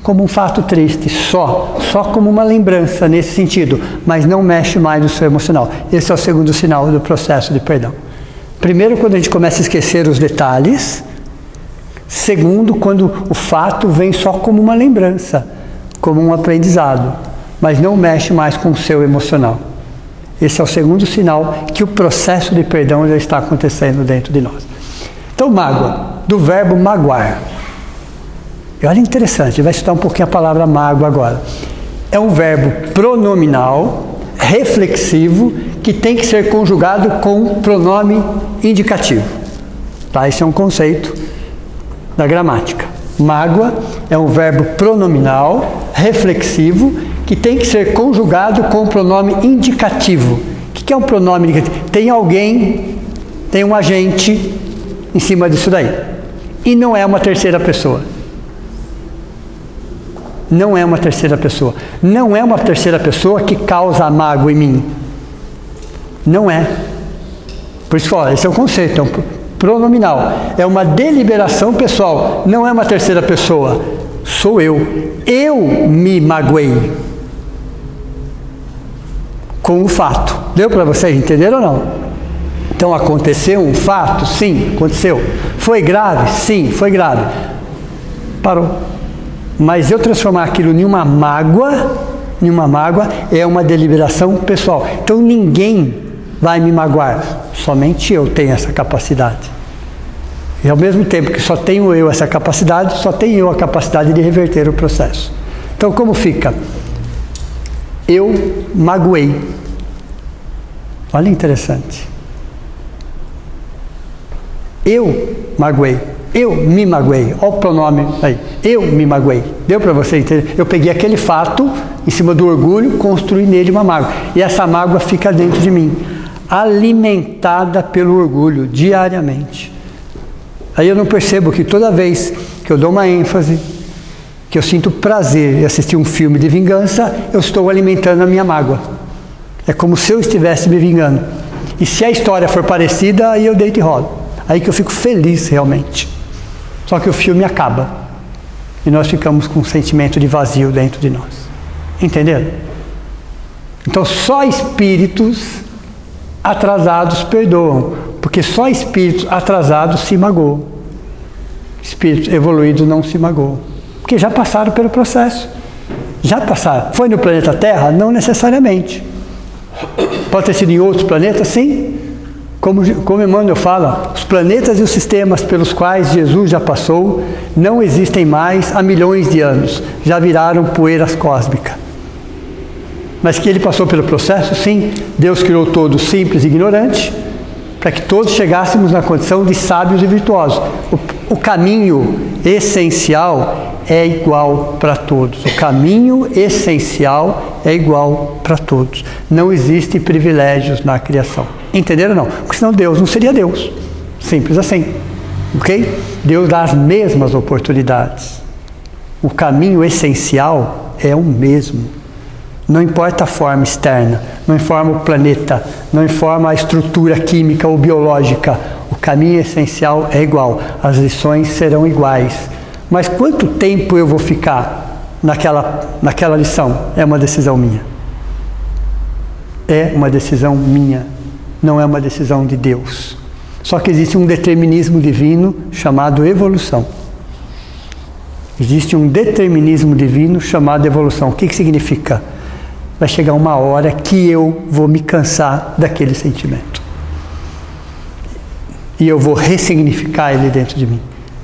como um fato triste, só como uma lembrança nesse sentido, mas não mexe mais no seu emocional. Esse é o segundo sinal do processo de perdão. Primeiro, quando a gente começa a esquecer os detalhes. Segundo, quando o fato vem só como uma lembrança, como um aprendizado, mas não mexe mais com o seu emocional. Esse é o segundo sinal que o processo de perdão já está acontecendo dentro de nós. Então, mágoa, do verbo magoar. E olha, interessante, vai estudar um pouquinho a palavra mágoa agora. É um verbo pronominal, reflexivo, que tem que ser conjugado com pronome indicativo. Tá? Esse é um conceito da gramática. Mágoa é um verbo pronominal, reflexivo, que tem que ser conjugado com pronome indicativo. O que é um pronome indicativo? Tem alguém, tem um agente em cima disso daí. E não é uma terceira pessoa. Não é uma terceira pessoa. Não é uma terceira pessoa que causa a mágoa em mim. Não é. Por isso, olha, esse é um conceito, é um pronominal. É uma deliberação pessoal. Não é uma terceira pessoa. Sou eu. Eu me magoei com o fato. Deu para vocês entenderam ou não? Então, aconteceu um fato? Sim, aconteceu. Foi grave? Sim, foi grave. Parou. Mas eu transformar aquilo em uma mágoa é uma deliberação pessoal. Então, ninguém vai me magoar. Somente eu tenho essa capacidade. E ao mesmo tempo que só tenho eu essa capacidade, só tenho eu a capacidade de reverter o processo. Então como fica? Eu magoei. Olha interessante. Eu magoei. Eu me magoei. Olha o pronome aí. Eu me magoei. Deu para você entender? Eu peguei aquele fato, em cima do orgulho, construí nele uma mágoa. E essa mágoa fica dentro de mim, alimentada pelo orgulho, diariamente. Aí eu não percebo que toda vez que eu dou uma ênfase, que eu sinto prazer em assistir um filme de vingança, eu estou alimentando a minha mágoa. É como se eu estivesse me vingando. E se a história for parecida, aí eu deito e rolo. Aí que eu fico feliz realmente. Só que o filme acaba. E nós ficamos com um sentimento de vazio dentro de nós. Entenderam? Então só espíritos atrasados perdoam. Porque só espíritos atrasados se magoam. Espíritos evoluídos não se magoam. Porque já passaram pelo processo. Já passaram. Foi no planeta Terra? Não necessariamente. Pode ter sido em outros planetas? Sim. Como Emmanuel fala, os planetas e os sistemas pelos quais Jesus já passou não existem mais há milhões de anos. Já viraram poeiras cósmicas. Mas que ele passou pelo processo? Sim. Deus criou todos simples e ignorantes, para que todos chegássemos na condição de sábios e virtuosos. O caminho essencial é igual para todos. O caminho essencial é igual para todos. Não existem privilégios na criação. Entenderam ou não? Porque senão Deus não seria Deus. Simples assim. Ok? Deus dá as mesmas oportunidades. O caminho essencial é o mesmo. Não importa a forma externa, não informa o planeta, não informa a estrutura química ou biológica. O caminho essencial é igual, as lições serão iguais. Mas quanto tempo eu vou ficar naquela lição? É uma decisão minha. É uma decisão minha, não é uma decisão de Deus. Só que existe um determinismo divino chamado evolução. Existe um determinismo divino chamado evolução. O que significa? Vai chegar uma hora que eu vou me cansar daquele sentimento. E eu vou ressignificar ele dentro de mim.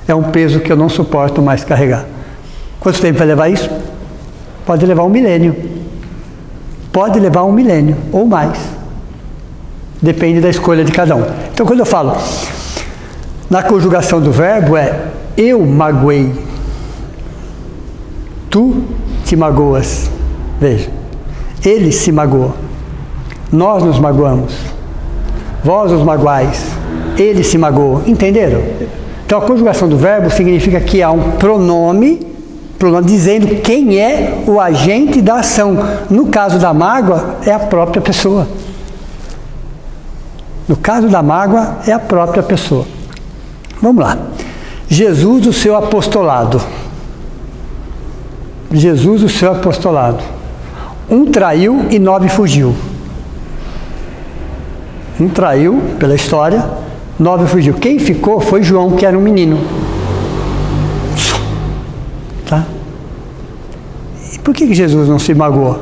É um peso que eu não suporto mais carregar. Quanto tempo vai levar isso? Pode levar 1 milênio. Pode levar 1 milênio ou mais. Depende da escolha de cada um. Então quando eu falo na conjugação do verbo é eu magoei. Tu te magoas. Veja. Ele se magoou. Nós nos magoamos. Vós os magoais. Ele se magoou. Entenderam? Então a conjugação do verbo significa que há um pronome dizendo quem é o agente da ação. No caso da mágoa, é a própria pessoa. No caso da mágoa, é a própria pessoa. Vamos lá. Jesus, o seu apostolado. Jesus, o seu apostolado. 1 traiu e 9 fugiu. 1 traiu, pela história, 9 fugiu. Quem ficou foi João, que era um menino. Tá? E por que Jesus não se magoou?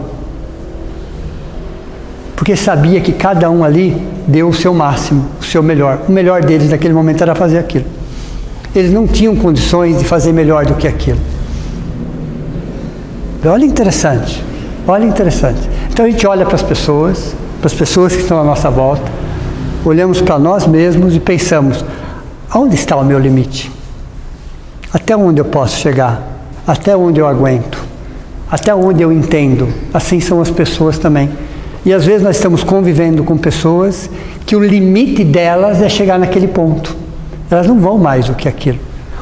Porque sabia que cada um ali deu o seu máximo, o seu melhor. O melhor deles naquele momento era fazer aquilo. Eles não tinham condições de fazer melhor do que aquilo. Olha interessante. Olha interessante. Então a gente olha para as pessoas que estão à nossa volta, olhamos para nós mesmos e pensamos, aonde está o meu limite? Até onde eu posso chegar? Até onde eu aguento? Até onde eu entendo? Assim são as pessoas também. E às vezes nós estamos convivendo com pessoas que o limite delas é chegar naquele ponto. Elas não vão mais do que aquilo.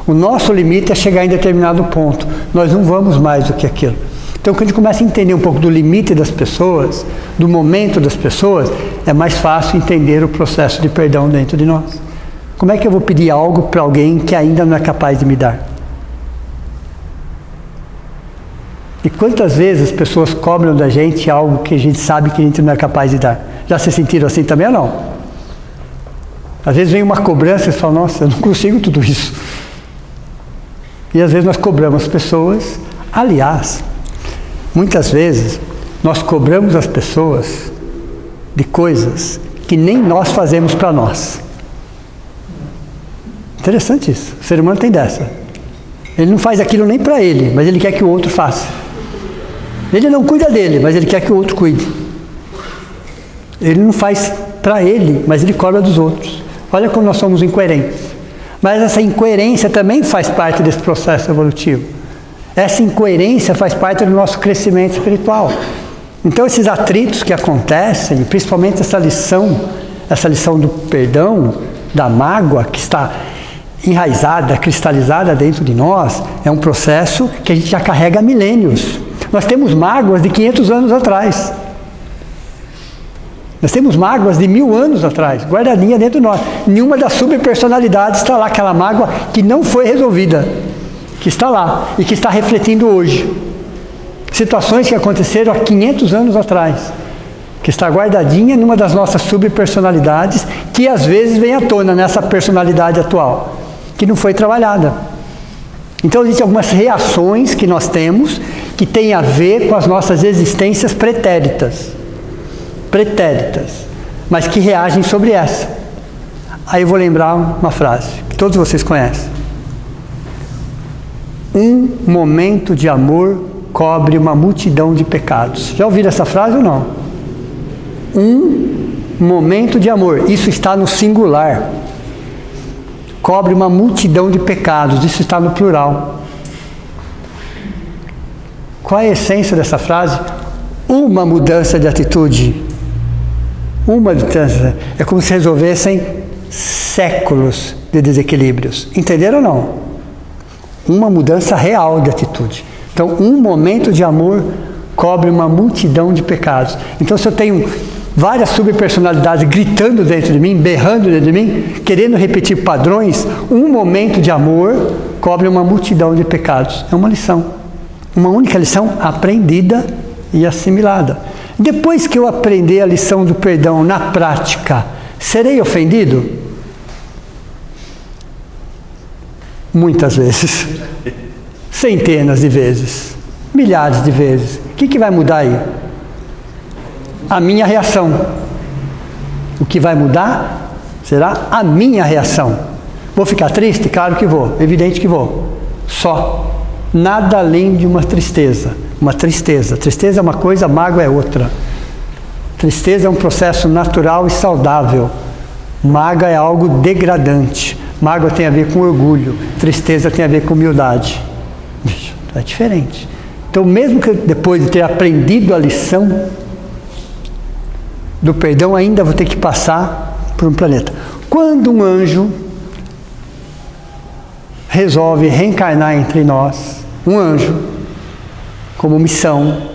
O nosso limite é chegar em determinado ponto. Nós não vamos mais do que aquilo. Então, quando a gente começa a entender um pouco do limite das pessoas, do momento das pessoas, é mais fácil entender o processo de perdão dentro de nós. Como é que eu vou pedir algo para alguém que ainda não é capaz de me dar? E quantas vezes as pessoas cobram da gente algo que a gente sabe que a gente não é capaz de dar? Já se sentiram assim também ou não? Às vezes vem uma cobrança e você fala, nossa, eu não consigo tudo isso. E às vezes nós cobramos as pessoas. Aliás, muitas vezes nós cobramos as pessoas de coisas que nem nós fazemos para nós. Interessante isso. O ser humano tem dessa. Ele não faz aquilo nem para ele, mas ele quer que o outro faça. Ele não cuida dele, mas ele quer que o outro cuide. Ele não faz para ele, mas ele cobra dos outros. Olha como nós somos incoerentes. Mas essa incoerência também faz parte desse processo evolutivo. Essa incoerência faz parte do nosso crescimento espiritual. Então esses atritos que acontecem, principalmente essa lição do perdão, da mágoa que está enraizada, cristalizada dentro de nós, é um processo que a gente já carrega há milênios. Nós temos mágoas de 500 anos atrás. Nós temos mágoas de 1000 anos atrás, guardadinha dentro de nós. Nenhuma das subpersonalidades está lá, aquela mágoa que não foi resolvida, que está lá e que está refletindo hoje. Situações que aconteceram há 500 anos atrás, que está guardadinha numa das nossas subpersonalidades, que às vezes vem à tona nessa personalidade atual, que não foi trabalhada. Então existem algumas reações que nós temos que têm a ver com as nossas existências pretéritas, mas que reagem sobre essa. Aí eu vou lembrar uma frase que todos vocês conhecem. Um momento de amor cobre uma multidão de pecados. Já ouviram essa frase ou não? Um momento de amor, isso está no singular. Cobre uma multidão de pecados, isso está no plural. Qual é a essência dessa frase? Uma mudança de atitude. Uma mudança. É como se resolvessem séculos de desequilíbrios. Entenderam ou não? Uma mudança real de atitude. Então, um momento de amor cobre uma multidão de pecados. Então, se eu tenho várias subpersonalidades gritando dentro de mim, berrando dentro de mim, querendo repetir padrões, um momento de amor cobre uma multidão de pecados. É uma lição. Uma única lição aprendida e assimilada. Depois que eu aprender a lição do perdão na prática, serei ofendido? Muitas vezes. Centenas de vezes. Milhares de vezes. O que vai mudar aí? A minha reação. O que vai mudar será a minha reação. Vou ficar triste? Claro que vou. Evidente que vou. Só. Nada além de uma tristeza. Uma tristeza. Tristeza é uma coisa, mágoa é outra. Tristeza é um processo natural e saudável. Mágoa é algo degradante. Mágoa tem a ver com orgulho. Tristeza tem a ver com humildade. É diferente. Então, mesmo que depois de ter aprendido a lição do perdão, ainda vou ter que passar por um planeta. Quando um anjo resolve reencarnar entre nós, um anjo, como missão,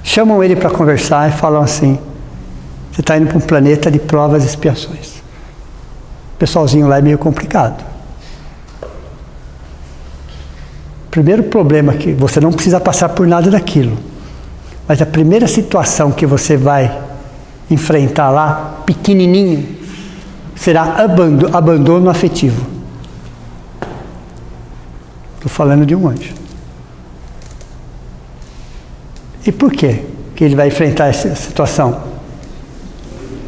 chamam ele para conversar e falam assim: você está indo para um planeta de provas e expiações. O pessoalzinho lá é meio complicado. Primeiro problema é que você não precisa passar por nada daquilo. Mas a primeira situação que você vai enfrentar lá, pequenininho, será abandono afetivo. Estou falando de um anjo. E por quê que ele vai enfrentar essa situação?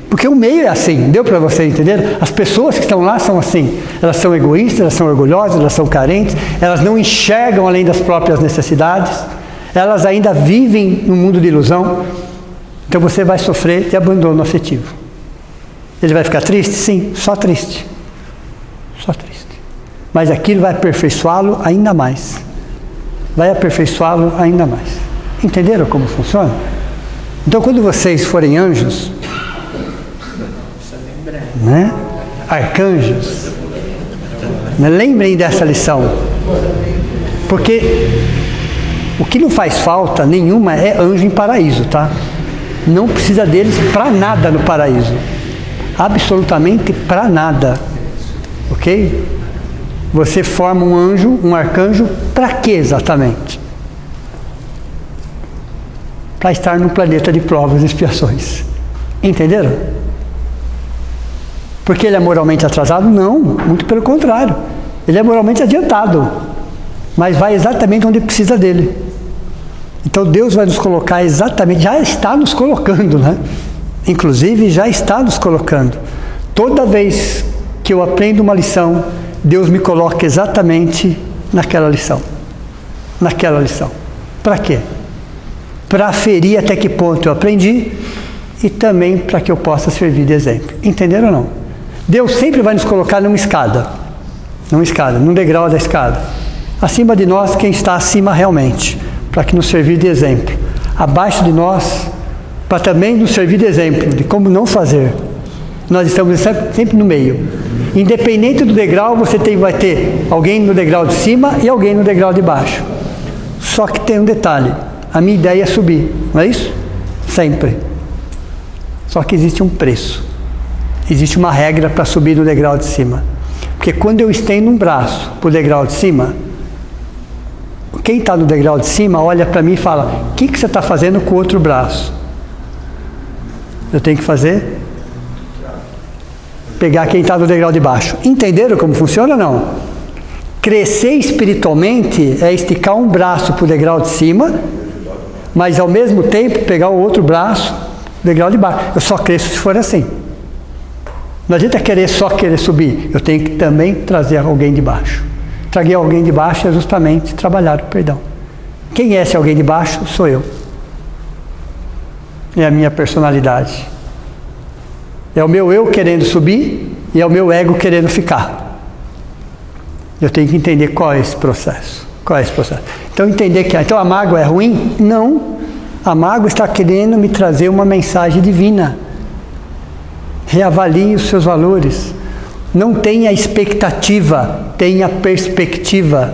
Porque o meio é assim, deu para você entender? As pessoas que estão lá são assim. Elas são egoístas, elas são orgulhosas, elas são carentes, elas não enxergam além das próprias necessidades, elas ainda vivem num mundo de ilusão. Então você vai sofrer de abandono afetivo. Ele vai ficar triste? Sim, só triste. Só triste. Mas aquilo vai aperfeiçoá-lo ainda mais. Vai aperfeiçoá-lo ainda mais. Entenderam como funciona? Então quando vocês forem anjos, né? Arcanjos, né? Lembrem dessa lição, porque o que não faz falta nenhuma é anjo em paraíso, tá? Não precisa deles para nada no paraíso, absolutamente para nada, ok? Você forma um anjo, um arcanjo, para que exatamente? Para estar no planeta de provas e expiações. Entenderam? Porque ele é moralmente atrasado? Não, muito pelo contrário. Ele é moralmente adiantado, mas vai exatamente onde precisa dele. Então Deus vai nos colocar exatamente, já está nos colocando, né? inclusive já está nos colocando. Toda vez que eu aprendo uma lição, Deus me coloca exatamente naquela lição. Naquela lição. Para quê? Para aferir até que ponto eu aprendi e também para que eu possa servir de exemplo. Entenderam ou não? Deus sempre vai nos colocar numa escada, num degrau da escada. Acima de nós, quem está acima realmente, para que nos servir de exemplo. Abaixo de nós, para também nos servir de exemplo de como não fazer. Nós estamos sempre no meio. Independente do degrau, você vai ter alguém no degrau de cima e alguém no degrau de baixo. Só que tem um detalhe. A minha ideia é subir, não é isso? Sempre. Só que existe um preço. Existe uma regra para subir no degrau de cima. Porque quando eu estendo um braço para o degrau de cima, quem está no degrau de cima olha para mim e fala: o que você está fazendo com o outro braço? Eu tenho que fazer? Pegar quem está no degrau de baixo. Entenderam como funciona ou não? Crescer espiritualmente é esticar um braço para o degrau de cima, mas ao mesmo tempo pegar o outro braço no degrau de baixo. Eu só cresço se for assim. Não adianta só querer subir. Eu tenho que também trazer alguém de baixo. Trazer alguém de baixo é justamente trabalhar o perdão. Quem é esse alguém de baixo? Sou eu. É a minha personalidade. É o meu eu querendo subir e é o meu ego querendo ficar. Eu tenho que entender qual é esse processo. Qual é esse processo? Então entender que então a mágoa é ruim? Não. A mágoa está querendo me trazer uma mensagem divina. Reavalie os seus valores. Não tenha expectativa, tenha perspectiva.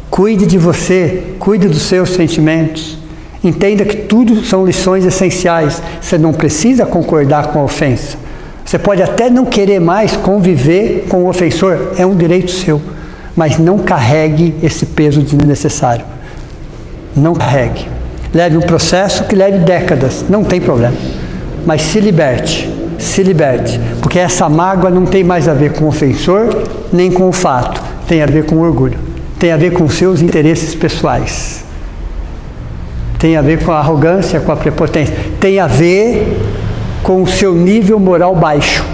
Cuide de você, cuide dos seus sentimentos. Entenda que tudo são lições essenciais. Você não precisa concordar com a ofensa. Você pode até não querer mais conviver com o ofensor, é um direito seu. Mas não carregue esse peso desnecessário. Não carregue. Leve um processo que leve décadas, não tem problema. Mas se liberte. Se liberte, porque essa mágoa não tem mais a ver com o ofensor, nem com o fato, tem a ver com o orgulho, tem a ver com os seus interesses pessoais, tem a ver com a arrogância, com a prepotência, tem a ver com o seu nível moral baixo.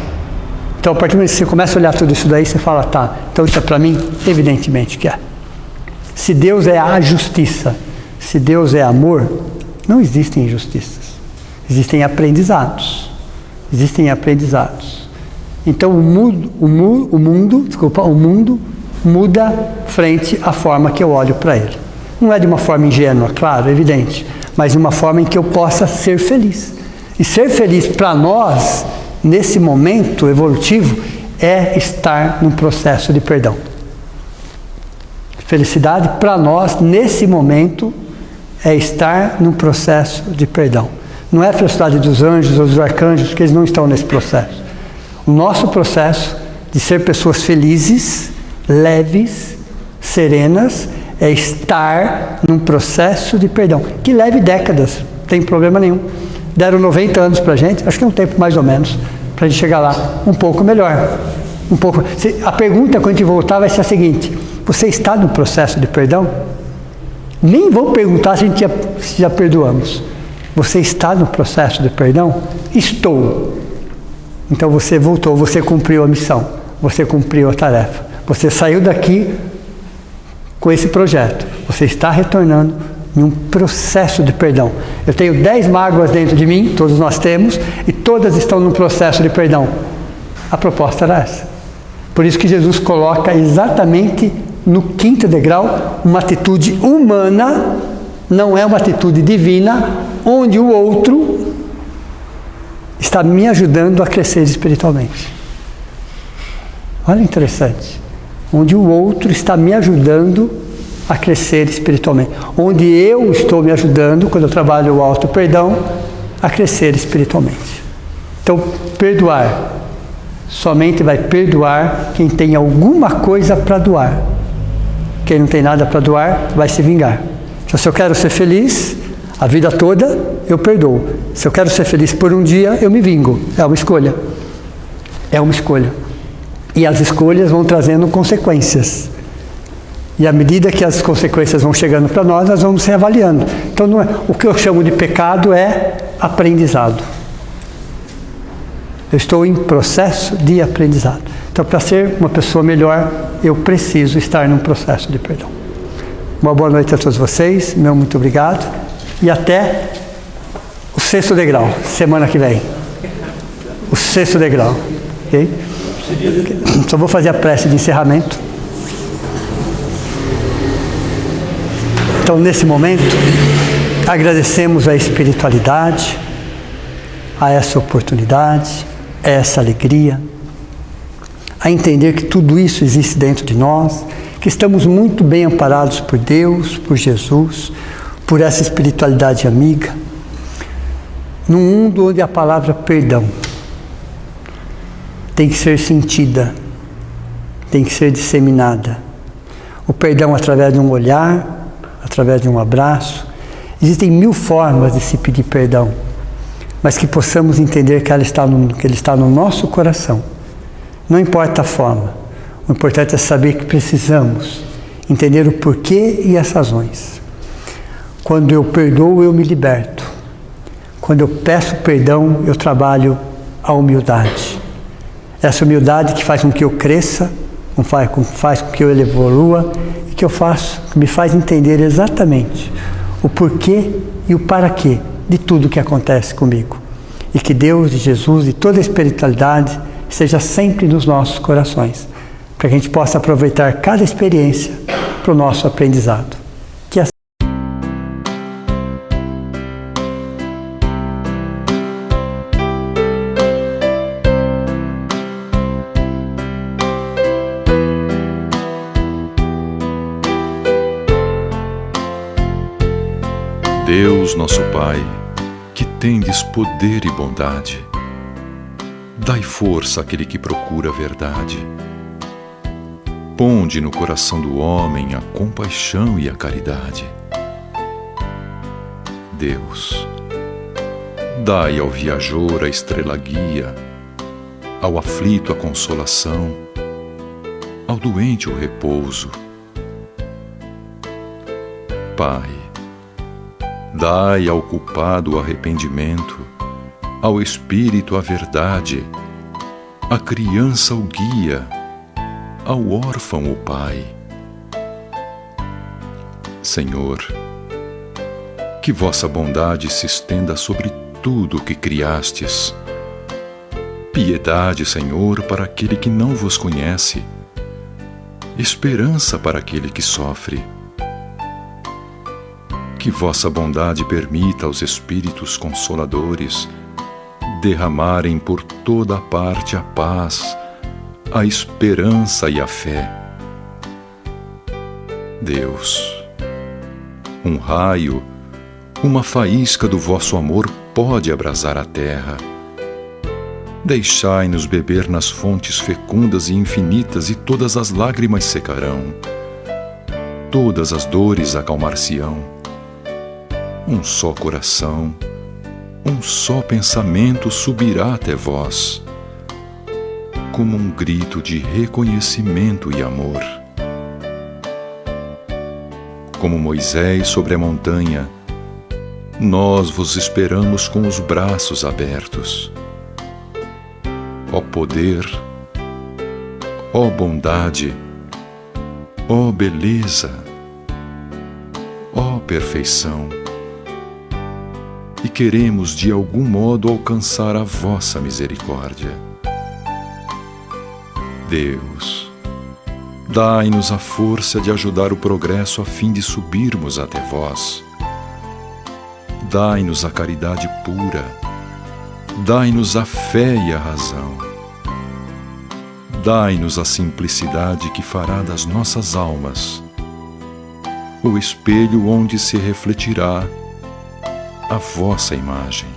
Então, a partir do momento que você começa a olhar tudo isso daí, você fala: tá, então isso é para mim? Evidentemente que é. Se Deus é a justiça, se Deus é amor, não existem injustiças, existem aprendizados. Existem aprendizados. Então o mundo muda frente à forma que eu olho para ele. Não é de uma forma ingênua, claro, evidente, mas de uma forma em que eu possa ser feliz. E ser feliz para nós, nesse momento evolutivo, é estar num processo de perdão. Felicidade para nós, nesse momento, é estar num processo de perdão. Não é a felicidade dos anjos ou dos arcanjos, que eles não estão nesse processo. O nosso processo de ser pessoas felizes, leves, serenas, é estar num processo de perdão, que leve décadas, não tem problema nenhum. Deram 90 anos para a gente, acho que é um tempo mais ou menos, para a gente chegar lá um pouco melhor. A pergunta, quando a gente voltar, vai ser a seguinte: você está num processo de perdão? Nem vou perguntar se já perdoamos. Você está no processo de perdão? Estou. Então você voltou, você cumpriu a missão, você cumpriu a tarefa. Você saiu daqui com esse projeto. Você está retornando em um processo de perdão. Eu tenho 10 mágoas dentro de mim, todos nós temos, e todas estão num processo de perdão. A proposta era essa. Por isso que Jesus coloca exatamente no 5º degrau uma atitude humana, não é uma atitude divina, onde o outro está me ajudando a crescer espiritualmente. Olha, interessante. Onde o outro está me ajudando a crescer espiritualmente. Onde eu estou me ajudando, quando eu trabalho o auto-perdão, a crescer espiritualmente. Então, perdoar. Somente vai perdoar quem tem alguma coisa para doar. Quem não tem nada para doar, vai se vingar. Então, se eu quero ser feliz a vida toda, eu perdoo. Se eu quero ser feliz por um dia, eu me vingo. É uma escolha. É uma escolha. E as escolhas vão trazendo consequências. E à medida que as consequências vão chegando para nós, nós vamos reavaliando. Então, não é, o que eu chamo de pecado é aprendizado. Eu estou em processo de aprendizado. Então, para ser uma pessoa melhor, eu preciso estar num processo de perdão. Uma boa noite a todos vocês, meu muito obrigado, e até o 6º degrau, semana que vem. O 6º degrau, ok? Só vou fazer a prece de encerramento. Então, nesse momento, agradecemos a espiritualidade, a essa oportunidade, a essa alegria, a entender que tudo isso existe dentro de nós, que estamos muito bem amparados por Deus, por Jesus, por essa espiritualidade amiga, num mundo onde a palavra perdão tem que ser sentida, tem que ser disseminada. O perdão através de um olhar, através de um abraço. Existem 1000 formas de se pedir perdão, mas que possamos entender que ele está no nosso coração. Não importa a forma, o importante é saber que precisamos entender o porquê e as razões. Quando eu perdoo, eu me liberto. Quando eu peço perdão, eu trabalho a humildade. Essa humildade que faz com que eu cresça, faz com que eu evolua, e que me faz entender exatamente o porquê e o para quê de tudo que acontece comigo. E que Deus e Jesus e toda a espiritualidade esteja sempre nos nossos corações, para que a gente possa aproveitar cada experiência para o nosso aprendizado. Que assim... Deus, nosso Pai, que tendes poder e bondade, dai força àquele que procura a verdade. Ponde no coração do homem a compaixão e a caridade. Deus, dai ao viajor a estrela guia, ao aflito a consolação, ao doente o repouso. Pai, dai ao culpado o arrependimento, ao espírito a verdade, à criança o guia, ao órfão o pai. Senhor, que vossa bondade se estenda sobre tudo o que criastes. Piedade, Senhor, para aquele que não vos conhece, esperança para aquele que sofre. Que vossa bondade permita aos Espíritos Consoladores derramarem por toda a parte a paz, a esperança e a fé. Deus, um raio, uma faísca do vosso amor pode abrasar a terra. Deixai-nos beber nas fontes fecundas e infinitas, e todas as lágrimas secarão, todas as dores acalmar-se-ão. Um só coração, um só pensamento subirá até vós, como um grito de reconhecimento e amor. Como Moisés sobre a montanha, nós vos esperamos com os braços abertos. Ó poder, ó bondade, ó beleza, ó perfeição. E queremos de algum modo alcançar a vossa misericórdia. Deus, dai-nos a força de ajudar o progresso a fim de subirmos até vós. Dai-nos a caridade pura, dai-nos a fé e a razão. Dai-nos a simplicidade que fará das nossas almas o espelho onde se refletirá a vossa imagem.